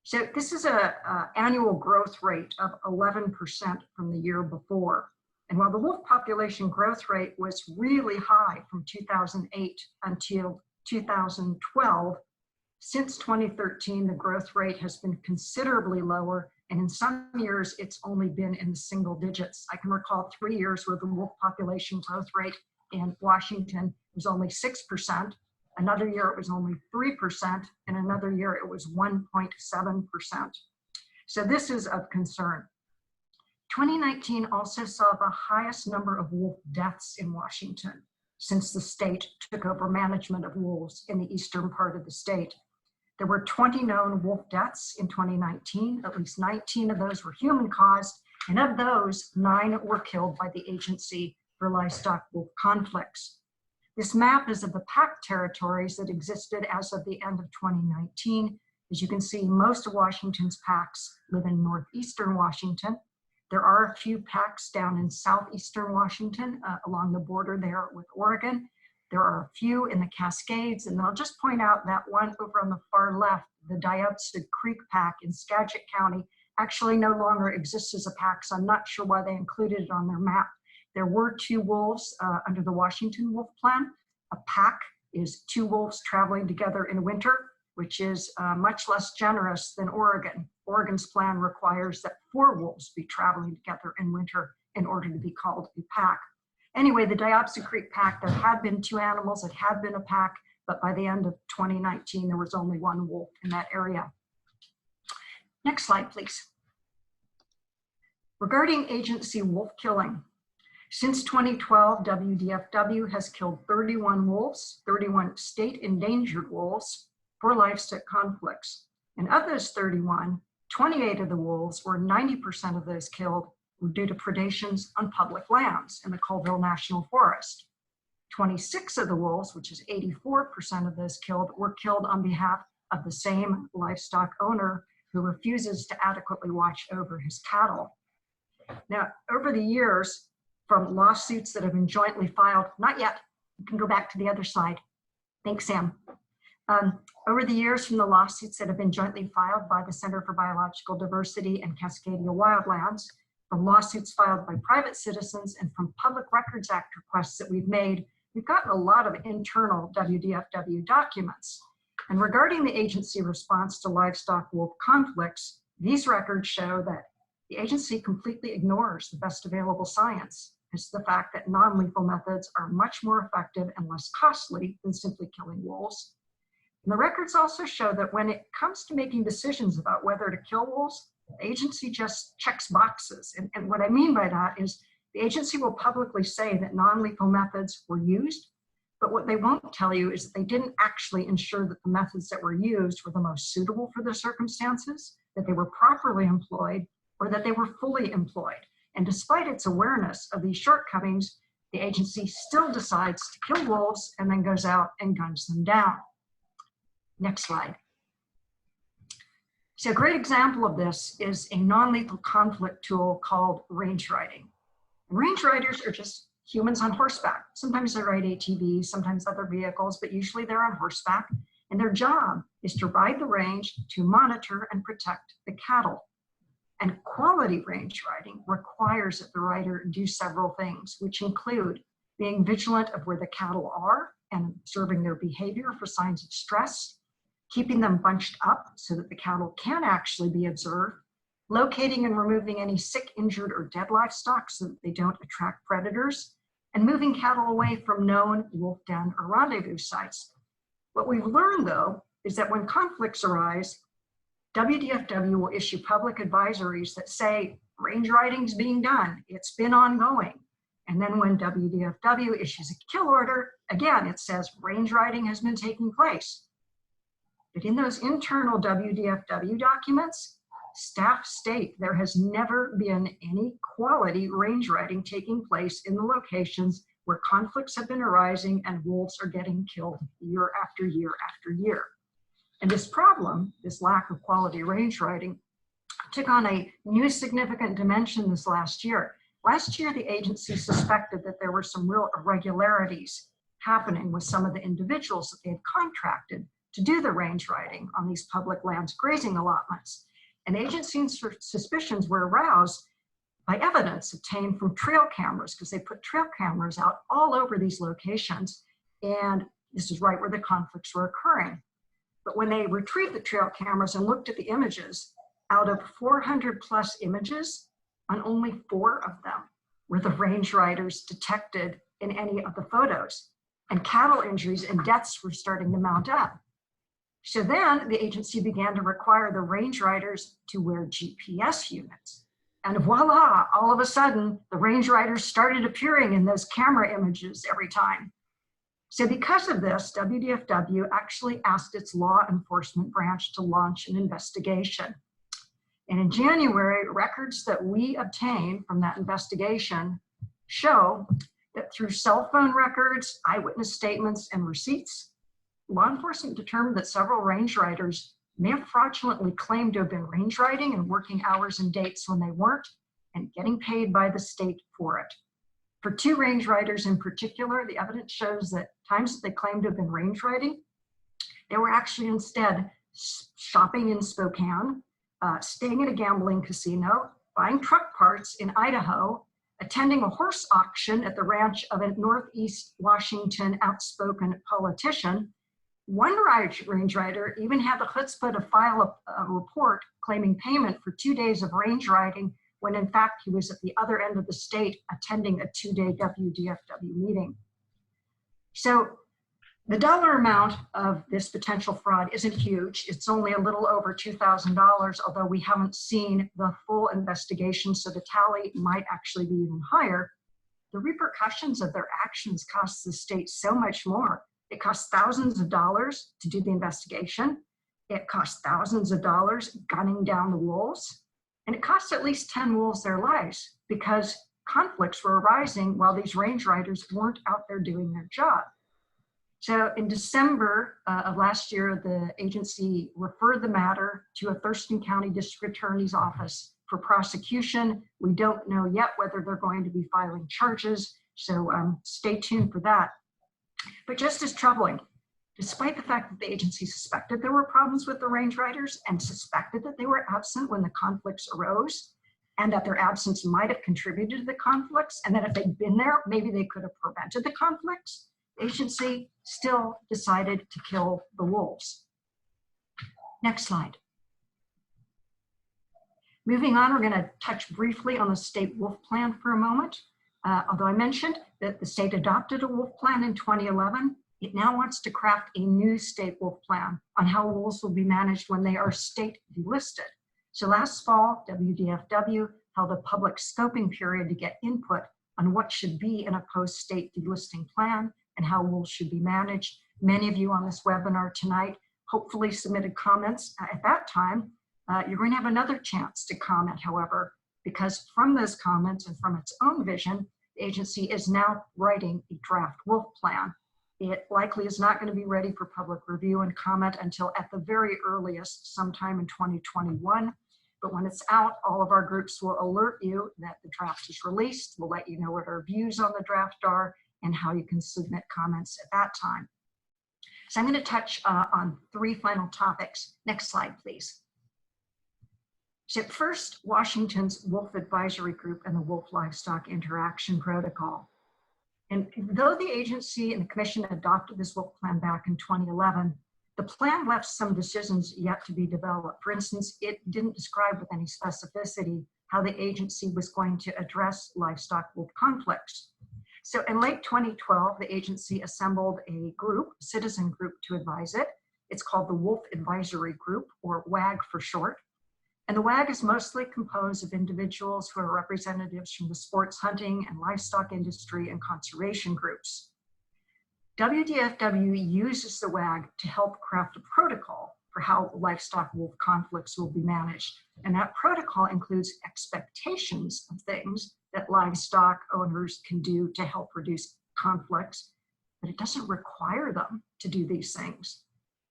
So this is an annual growth rate of 11% from the year before. And while the wolf population growth rate was really high from 2008 until 2012, since 2013, the growth rate has been considerably lower, and in some years, it's only been in the single digits. I can recall 3 years where the wolf population growth rate in Washington was only 6%. Another year, it was only 3%, and another year, it was 1.7%. So this is of concern. 2019 also saw the highest number of wolf deaths in Washington since the state took over management of wolves in the eastern part of the state. There were 20 known wolf deaths in 2019. At least 19 of those were human-caused, and of those, 9 were killed by the Agency for Livestock Wolf Conflicts. This map is of the pack territories that existed as of the end of 2019. As you can see, most of Washington's packs live in northeastern Washington. There are a few packs down in southeastern Washington along the border there with Oregon. There are a few in the Cascades, and I'll just point out that one over on the far left, the Diabsid Creek pack in Skagit County, actually no longer exists as a pack, so I'm not sure why they included it on their map. There were 2 wolves under the Washington Wolf Plan. A pack is 2 wolves traveling together in winter, which is much less generous than Oregon. Oregon's plan requires that 4 wolves be traveling together in winter in order to be called a pack. Anyway, the Diabsid Creek pack, there had been 2 animals, it had been a pack, but by the end of 2019, there was only 1 wolf in that area. Next slide, please. Regarding agency wolf killing, since 2012, WDFW has killed 31 wolves, 31 state endangered wolves for livestock conflicts. And of those 31, 28 of the wolves, or 90% of those killed, were due to predations on public lands in the Colville National Forest. 26 of the wolves, which is 84% of those killed, were killed on behalf of the same livestock owner who refuses to adequately watch over his cattle. Now, over the years, from lawsuits that have been jointly filed, not yet, you can go back to the other side. Thanks, Sam. Over the years, from the lawsuits that have been jointly filed by the Center for Biological Diversity and Cascadia Wildlands, from lawsuits filed by private citizens, and from Public Records Act requests that we've made, we've gotten a lot of internal WDFW documents. And regarding the agency response to livestock wolf conflicts, these records show that the agency completely ignores the best available science. It's the fact that non-lethal methods are much more effective and less costly than simply killing wolves. And the records also show that when it comes to making decisions about whether to kill wolves, the agency just checks boxes. And what I mean by that is the agency will publicly say that non-lethal methods were used, but what they won't tell you is that they didn't actually ensure that the methods that were used were the most suitable for the circumstances, that they were properly employed, or that they were fully employed. And despite its awareness of these shortcomings, the agency still decides to kill wolves and then goes out and guns them down. Next slide. So a great example of this is a non-lethal conflict tool called range riding. And range riders are just humans on horseback. Sometimes they ride ATVs, sometimes other vehicles, but usually they're on horseback. And their job is to ride the range to monitor and protect the cattle. And quality range riding requires that the rider do several things, which include being vigilant of where the cattle are and observing their behavior for signs of stress, keeping them bunched up so that the cattle can actually be observed, locating and removing any sick, injured, or dead livestock so that they don't attract predators, and moving cattle away from known wolf den or rendezvous sites. What we've learned, though, is that when conflicts arise, WDFW will issue public advisories that say range riding's being done, it's been ongoing. And then when WDFW issues a kill order, again, it says range riding has been taking place. But in those internal WDFW documents, staff state there has never been any quality range riding taking place in the locations where conflicts have been arising and wolves are getting killed year after year after year. And this problem, this lack of quality range riding, took on a new significant dimension this last year. Last year, the agency suspected that there were some real irregularities happening with some of the individuals that they had contracted to do the range riding on these public lands grazing allotments. And agency suspicions were aroused by evidence obtained from trail cameras, because they put trail cameras out all over these locations. And this is right where the conflicts were occurring. But when they retrieved the trail cameras and looked at the images, out of 400 plus images, on only 4 of them were the range riders detected in any of the photos. And cattle injuries and deaths were starting to mount up. So then the agency began to require the range riders to wear GPS units. And voila, all of a sudden, the range riders started appearing in those camera images every time. So because of this, WDFW actually asked its law enforcement branch to launch an investigation. And in January, records that we obtained from that investigation show that through cell phone records, eyewitness statements, and receipts, law enforcement determined that several range riders may have fraudulently claimed to have been range riding and working hours and dates when they weren't, and getting paid by the state for it. For 2 range riders in particular, the evidence shows that times that they claimed to have been range riding, they were actually instead shopping in Spokane, staying at a gambling casino, buying truck parts in Idaho, attending a horse auction at the ranch of a Northeast Washington outspoken politician. One range rider even had the chutzpah to file a report claiming payment for 2 days of range riding, when in fact he was at the other end of the state attending a 2-day WDFW meeting. So the dollar amount of this potential fraud isn't huge. It's only a little over $2,000, although we haven't seen the full investigation, so the tally might actually be even higher. The repercussions of their actions cost the state so much more. It costs thousands of dollars to do the investigation. It costs thousands of dollars gunning down the wolves. And it cost at least 10 wolves their lives because conflicts were arising while these range riders weren't out there doing their job. So in December of last year, the agency referred the matter to a Thurston County District Attorney's Office for prosecution. We don't know yet whether they're going to be filing charges, so stay tuned for that. But just as troubling, despite the fact that the agency suspected there were problems with the range riders and suspected that they were absent when the conflicts arose, and that their absence might have contributed to the conflicts, and that if they'd been there, maybe they could have prevented the conflicts, the agency still decided to kill the wolves. Next slide. Moving on, we're going to touch briefly on the state wolf plan for a moment. Although I mentioned that the state adopted a wolf plan in 2011, it now wants to craft a new state wolf plan on how wolves will be managed when they are state delisted. So last fall, WDFW held a public scoping period to get input on what should be in a post-state delisting plan and how wolves should be managed. Many of you on this webinar tonight hopefully submitted comments at that time. You're going to have another chance to comment, however, because from those comments and from its own vision, the agency is now writing a draft wolf plan. It likely is not going to be ready for public review and comment until at the very earliest, sometime in 2021. But when it's out, all of our groups will alert you that the draft is released. We'll let you know what our views on the draft are and how you can submit comments at that time. So I'm going to touch on three final topics. Next slide, please. So first, Washington's Wolf Advisory Group and the Wolf Livestock Interaction Protocol. And though the agency and the commission adopted this wolf plan back in 2011, the plan left some decisions yet to be developed. For instance, it didn't describe with any specificity how the agency was going to address livestock wolf conflicts. So in late 2012, the agency assembled a group, a citizen group, to advise it. It's called the Wolf Advisory Group, or WAG for short. And the WAG is mostly composed of individuals who are representatives from the sports hunting and livestock industry and conservation groups. WDFW uses the WAG to help craft a protocol for how livestock wolf conflicts will be managed. And that protocol includes expectations of things that livestock owners can do to help reduce conflicts, but it doesn't require them to do these things.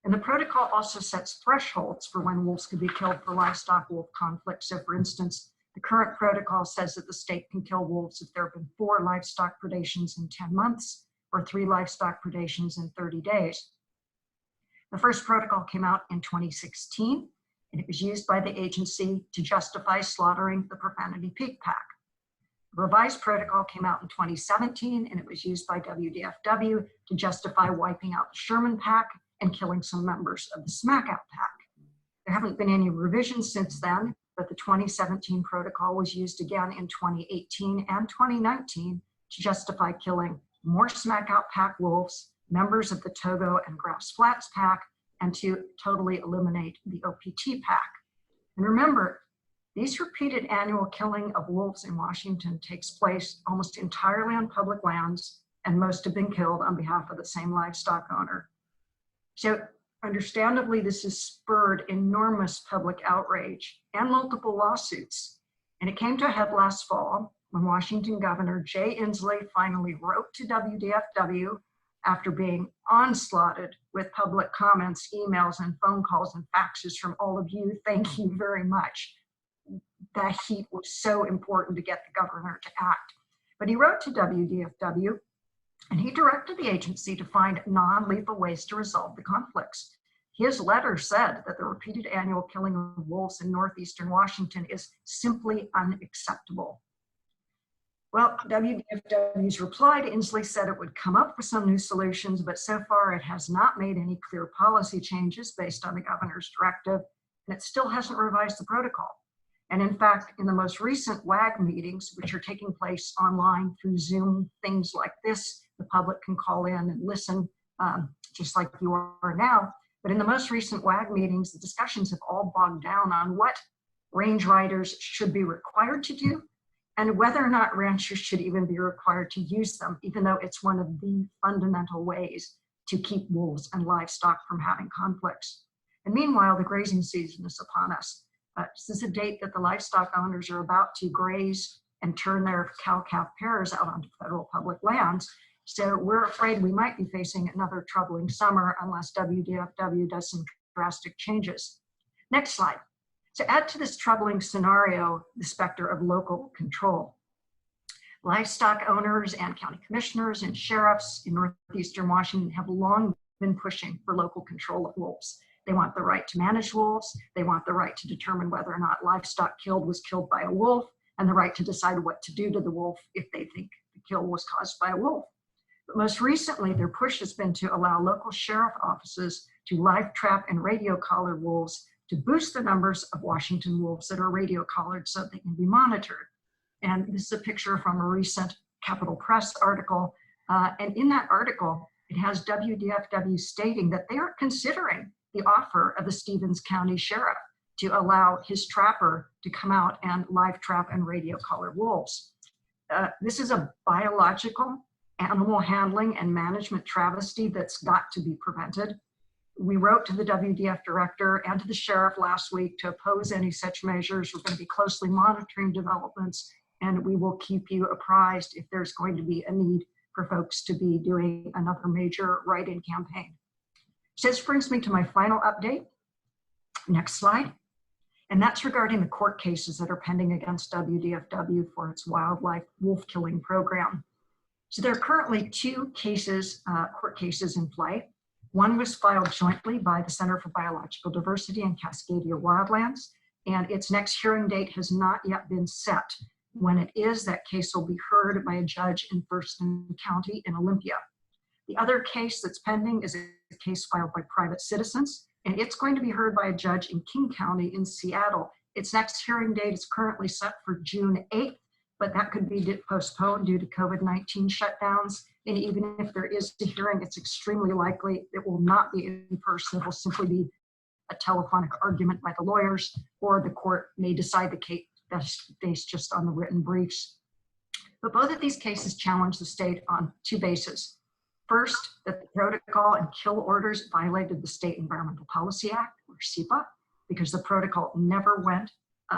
And the protocol also sets thresholds for when wolves can be killed for livestock wolf conflicts. So for instance, the current protocol says that the state can kill wolves if there have been 4 livestock predations in 10 months or 3 livestock predations in 30 days. The first protocol came out in 2016, and it was used by the agency to justify slaughtering the Profanity Pig pack. The revised protocol came out in 2017, and it was used by WDFW to justify wiping out the Sherman pack and killing some members of the Smackout pack. There haven't been any revisions since then, but the 2017 protocol was used again in 2018 and 2019 to justify killing more Smackout pack wolves, members of the Togo and Grass Flats pack, and to totally eliminate the OPT pack. And remember, these repeated annual killing of wolves in Washington takes place almost entirely on public lands, and most have been killed on behalf of the same livestock owner. So understandably, this has spurred enormous public outrage and multiple lawsuits. And it came to a head last fall when Washington Governor Jay Inslee finally wrote to WDFW after being onslaughted with public comments, emails, and phone calls and faxes from all of you. Thank you very much. That heat was so important to get the governor to act. But he wrote to WDFW, and he directed the agency to find non-lethal ways to resolve the conflicts. His letter said that the repeated annual killing of wolves in northeastern Washington is simply unacceptable. Well, WDFW's reply to Inslee said it would come up with some new solutions, but so far it has not made any clear policy changes based on the governor's directive, and it still hasn't revised the protocol. And in fact, in the most recent WAG meetings, which are taking place online through Zoom, things like this, the public can call in and listen, just like you are now. But in the most recent WAG meetings, the discussions have all bogged down on what range riders should be required to do and whether or not ranchers should even be required to use them, even though it's one of the fundamental ways to keep wolves and livestock from having conflicts. And meanwhile, the grazing season is upon us. This is a date that the livestock owners are about to graze and turn their cow-calf pairs out onto federal public lands. So we're afraid we might be facing another troubling summer unless WDFW does some drastic changes. Next slide. To add to this troubling scenario, the specter of local control. Livestock owners and county commissioners and sheriffs in northeastern Washington have long been pushing for local control of wolves. They want the right to manage wolves. They want the right to determine whether or not livestock killed was killed by a wolf, and the right to decide what to do to the wolf if they think the kill was caused by a wolf. But most recently, their push has been to allow local sheriff offices to live trap and radio collar wolves to boost the numbers of Washington wolves that are radio collared so they can be monitored. And this is a picture from a recent Capitol Press article. And in that article, it has WDFW stating that they are considering the offer of the Stevens County Sheriff to allow his trapper to come out and live trap and radio collar wolves. This is a biological, animal handling, and management travesty that's got to be prevented. We wrote to the WDF director and to the sheriff last week to oppose any such measures. We're going to be closely monitoring developments, and we will keep you apprised if there's going to be a need for folks to be doing another major write-in campaign. So this brings me to my final update. Next slide. And that's regarding the court cases that are pending against WDFW for its wildlife wolf killing program. So there are currently two cases, court cases in play. One was filed jointly by the Center for Biological Diversity and Cascadia Wildlands, and its next hearing date has not yet been set. When it is, that case will be heard by a judge in Thurston County in Olympia. The other case that's pending is a case filed by private citizens, and it's going to be heard by a judge in King County in Seattle. Its next hearing date is currently set for June 8th, but that could be postponed due to COVID-19 shutdowns. And even if there is a hearing, it's extremely likely it will not be in person. It will simply be a telephonic argument by the lawyers, or the court may decide the case based just on the written briefs. But both of these cases challenge the state on two bases. First, that the protocol and kill orders violated the State Environmental Policy Act, or SEPA, because the protocol never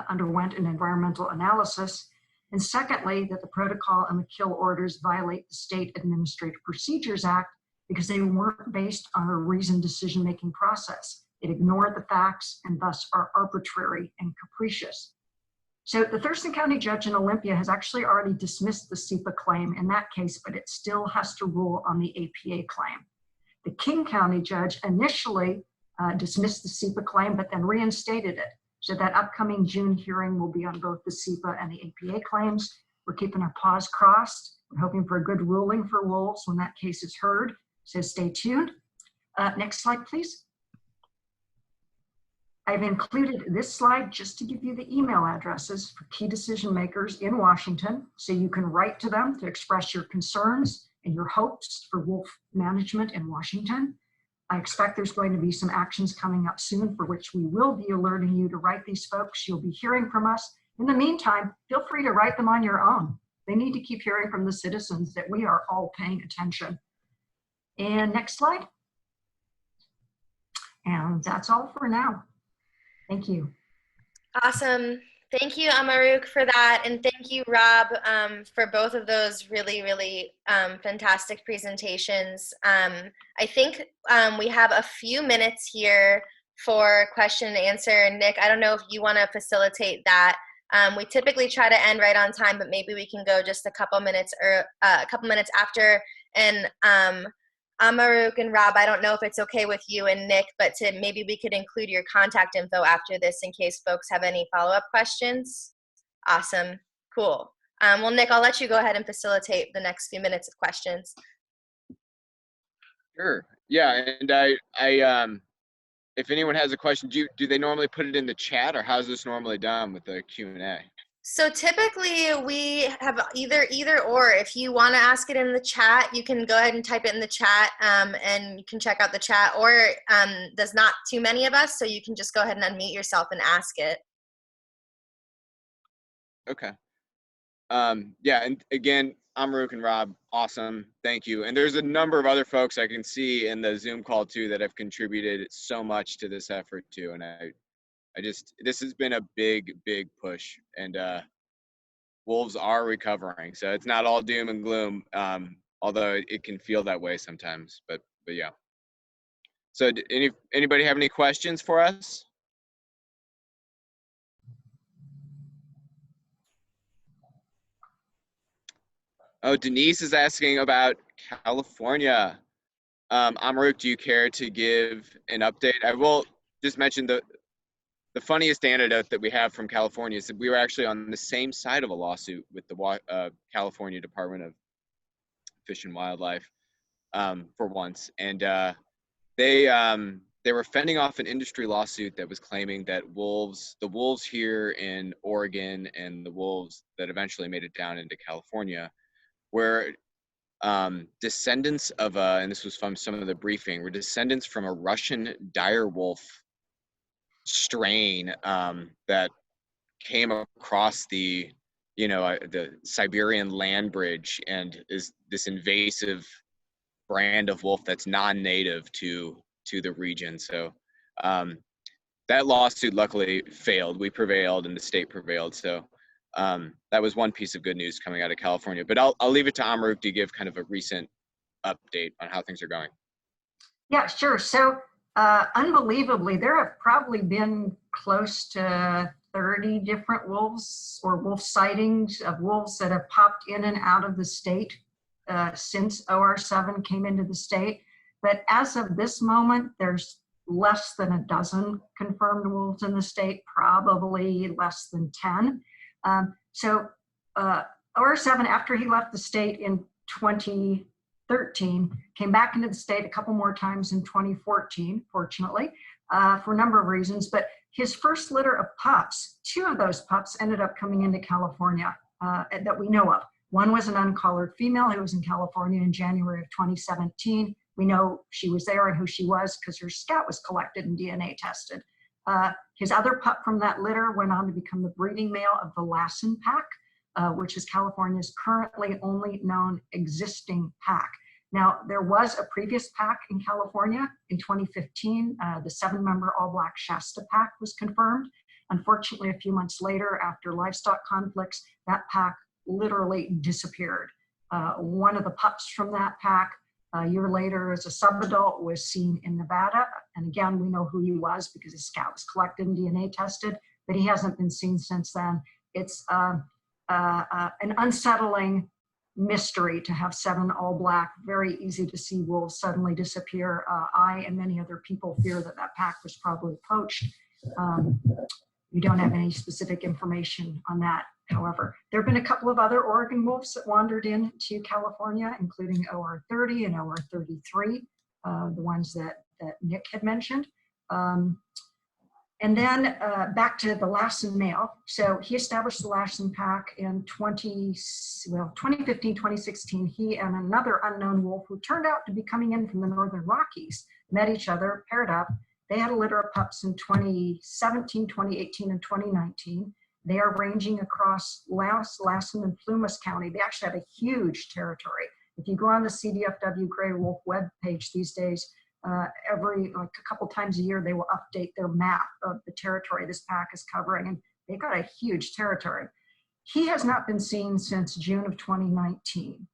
underwent an environmental analysis. And secondly, that the protocol and the kill orders violate the State Administrative Procedures Act because they weren't based on a reasoned decision-making process. It ignored the facts and thus are arbitrary and capricious. So the Thurston County judge in Olympia has actually already dismissed the SEPA claim in that case, but it still has to rule on the APA claim. The King County judge initially dismissed the SEPA claim, but then reinstated it. So that upcoming June hearing will be on both the SEPA and the APA claims. We're keeping our paws crossed. We're hoping for a good ruling for wolves when that case is heard. So stay tuned. Next slide, please. I've included this slide just to give you the email addresses for key decision makers in Washington, so you can write to them to express your concerns and your hopes for wolf management in Washington. I expect there's going to be some actions coming up soon for which we will be alerting you to write these folks. You'll be hearing from us. In the meantime, feel free to write them on your own. They need to keep hearing from the citizens that we are all paying attention. And next slide. And that's all for now. Thank you. Awesome. Thank you, Amaruk, for that. And thank you, Rob, for both of those really, really fantastic presentations. I think we have a few minutes here for question and answer. Nick, I don't know if you want to facilitate that. We typically try to end right on time, but maybe we can go just a couple minutes or a couple minutes after. And Amaruk and Rob, I don't know if it's okay with you and Nick, but maybe we could include your contact info after this in case folks have any follow-up questions. Awesome. Cool. Well, Nick, I'll let you go ahead and facilitate the next few minutes of questions. Sure. Yeah, and I if anyone has a question, do they normally put it in the chat, or how's this normally done with the Q&A? So typically we have either or. If you want to ask it in the chat, you can go ahead and type it in the chat, and you can check out the chat, or there's not too many of us, so you can just go ahead and unmute yourself and ask it. Okay. Yeah, and again, Amaruk and Rob, awesome. Thank you. And there's a number of other folks I can see in the Zoom call too that have contributed so much to this effort too, and I This has been a big push, and wolves are recovering. So it's not all doom and gloom, although it can feel that way sometimes. But yeah. So anybody have any questions for us? Oh, Denise is asking about California. Amaruk, do you care to give an update? I will just mention the funniest anecdote that we have from California is that we were actually on the same side of a lawsuit with the California Department of Fish and Wildlife for once, and they were fending off an industry lawsuit that was claiming that the wolves here in Oregon and the wolves that eventually made it down into California were descendants of and this was from some of the briefing, were descendants from a Russian dire wolf strain that came across the Siberian land bridge and is this invasive brand of wolf that's non-native to the region. So that lawsuit luckily failed. We prevailed and the state prevailed. So that was one piece of good news coming out of California. But I'll leave it to Amaruk to give kind of a recent update on how things are going. Yeah, sure. So unbelievably, there have probably been close to 30 different wolves or wolf sightings of wolves that have popped in and out of the state since OR7 came into the state. But as of this moment, there's less than a dozen confirmed wolves in the state, probably less than 10. So OR7, after he left the state in 2013, came back into the state a couple more times in 2014, fortunately, for a number of reasons. But his first litter of pups, 2 of those pups ended up coming into California that we know of. One was an uncollared female who was in California in January of 2017. We know she was there and who she was because her scat was collected and DNA tested. His other pup from that litter went on to become the breeding male of the Lassen pack, which is California's currently only known existing pack. Now, there was a previous pack in California in 2015. The 7-member all-black Shasta pack was confirmed. Unfortunately, a few months later, after livestock conflicts, that pack literally disappeared. One of the pups from that pack, a year later as a subadult, was seen in Nevada. And again, we know who he was because his scat was collected and DNA tested, but he hasn't been seen since then. It's an unsettling mystery to have 7 all-black, very easy to see wolves suddenly disappear. I and many other people fear that that pack was probably poached. We don't have any specific information on that. However, there have been a couple of other Oregon wolves that wandered into California, including OR30 and OR33, the ones that Nick had mentioned. And then back to the Lassen male. So he established the Lassen pack in 2015, 2016. He and another unknown wolf who turned out to be coming in from the Northern Rockies met each other, paired up. They had a litter of pups in 2017, 2018, and 2019. They are ranging across Lassen and Plumas County. They actually have a huge territory. If you go on the CDFW Gray Wolf webpage these days, every a couple times a year, they will update their map of the territory this pack is covering, and they've got a huge territory. He has not been seen since June of 2019.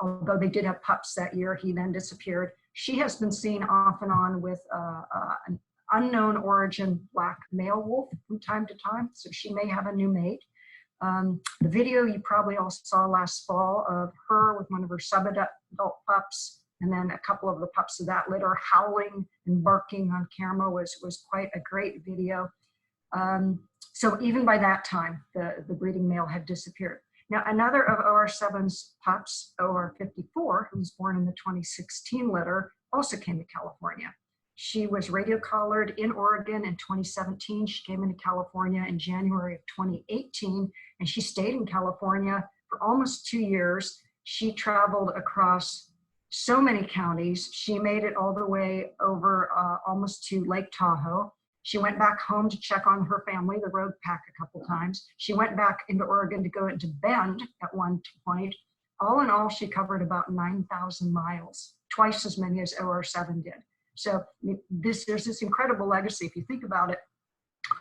Although they did have pups that year, he then disappeared. She has been seen off and on with an unknown origin black male wolf from time to time, so she may have a new mate. The video you probably all saw last fall of her with one of her subadult pups, and then a couple of the pups of that litter howling and barking on camera was quite a great video. So even by that time, the breeding male had disappeared. Now, another of OR7's pups, OR54, who was born in the 2016 litter, also came to California. She was radio collared in Oregon in 2017. She came into California in January of 2018, and she stayed in California for almost 2 years. She traveled across so many counties. She made it all the way over almost to Lake Tahoe. She went back home to check on her family, the road pack, a couple times. She went back into Oregon to go into Bend at one point. All in all, she covered about 9,000 miles, twice as many as OR7 did. So there's this incredible legacy. If you think about it,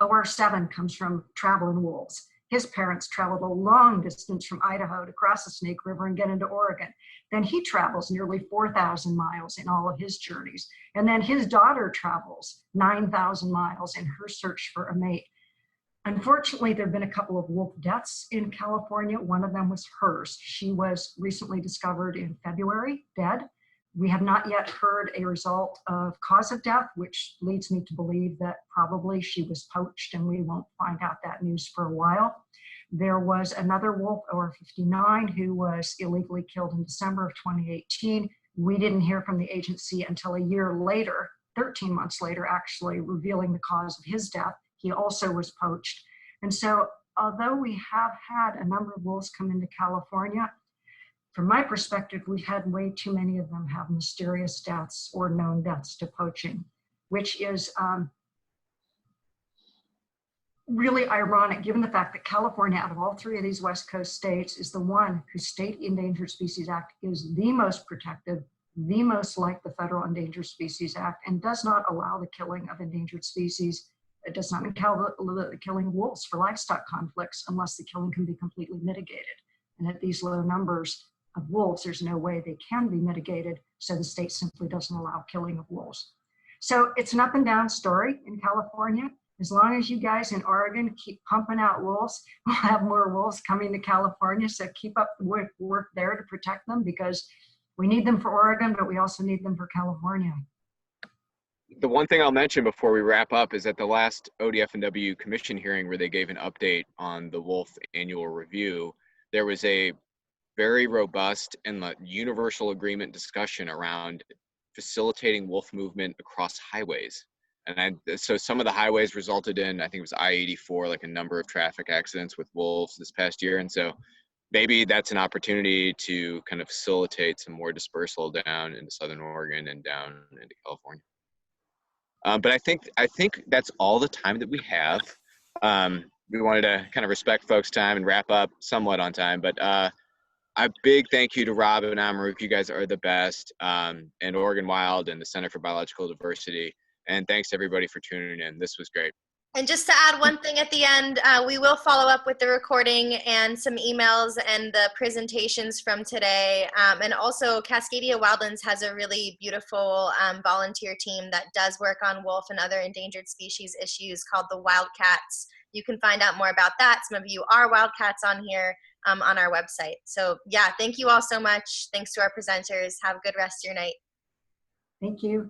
OR7 comes from traveling wolves. His parents traveled a long distance from Idaho to cross the Snake River and get into Oregon. Then he travels nearly 4,000 miles in all of his journeys. And then his daughter travels 9,000 miles in her search for a mate. Unfortunately, there have been a couple of wolf deaths in California. One of them was hers. She was recently discovered in February, dead. We have not yet heard a result of cause of death, which leads me to believe that probably she was poached, and we won't find out that news for a while. There was another wolf, OR59, who was illegally killed in December of 2018. We didn't hear from the agency until a year later, 13 months later, actually, revealing the cause of his death. He also was poached. And so, although we have had a number of wolves come into California, from my perspective, we've had way too many of them have mysterious deaths or known deaths to poaching, which is really ironic given the fact that California, out of all three of these West Coast states, is the one whose State Endangered Species Act is the most protective, the most like the Federal Endangered Species Act, and does not allow the killing of endangered species. It does not allow the killing of wolves for livestock conflicts unless the killing can be completely mitigated. And at these low numbers of wolves, there's no way they can be mitigated, so the state simply doesn't allow killing of wolves. So it's an up and down story in California. As long as you guys in Oregon keep pumping out wolves, we'll have more wolves coming to California, so keep up the work there to protect them, because we need them for Oregon, but we also need them for California. The one thing I'll mention before we wrap up is at the last ODF&W commission hearing where they gave an update on the wolf annual review, there was a very robust and universal agreement discussion around facilitating wolf movement across highways. So some of the highways resulted in, I think it was I-84, like a number of traffic accidents with wolves this past year. And so maybe that's an opportunity to kind of facilitate some more dispersal down into Southern Oregon and down into California. But I think that's all the time that we have. We wanted to kind of respect folks' time and wrap up somewhat on time, but a big thank you to Rob and Amaruk. You guys are the best, and Oregon Wild and the Center for Biological Diversity. And thanks to everybody for tuning in. This was great. And just to add one thing at the end, we will follow up with the recording and some emails and the presentations from today. And also Cascadia Wildlands has a really beautiful volunteer team that does work on wolf and other endangered species issues called the Wildcats. You can find out more about that. Some of you are Wildcats on here on our website. So yeah, thank you all so much. Thanks to our presenters. Have a good rest of your night. Thank you.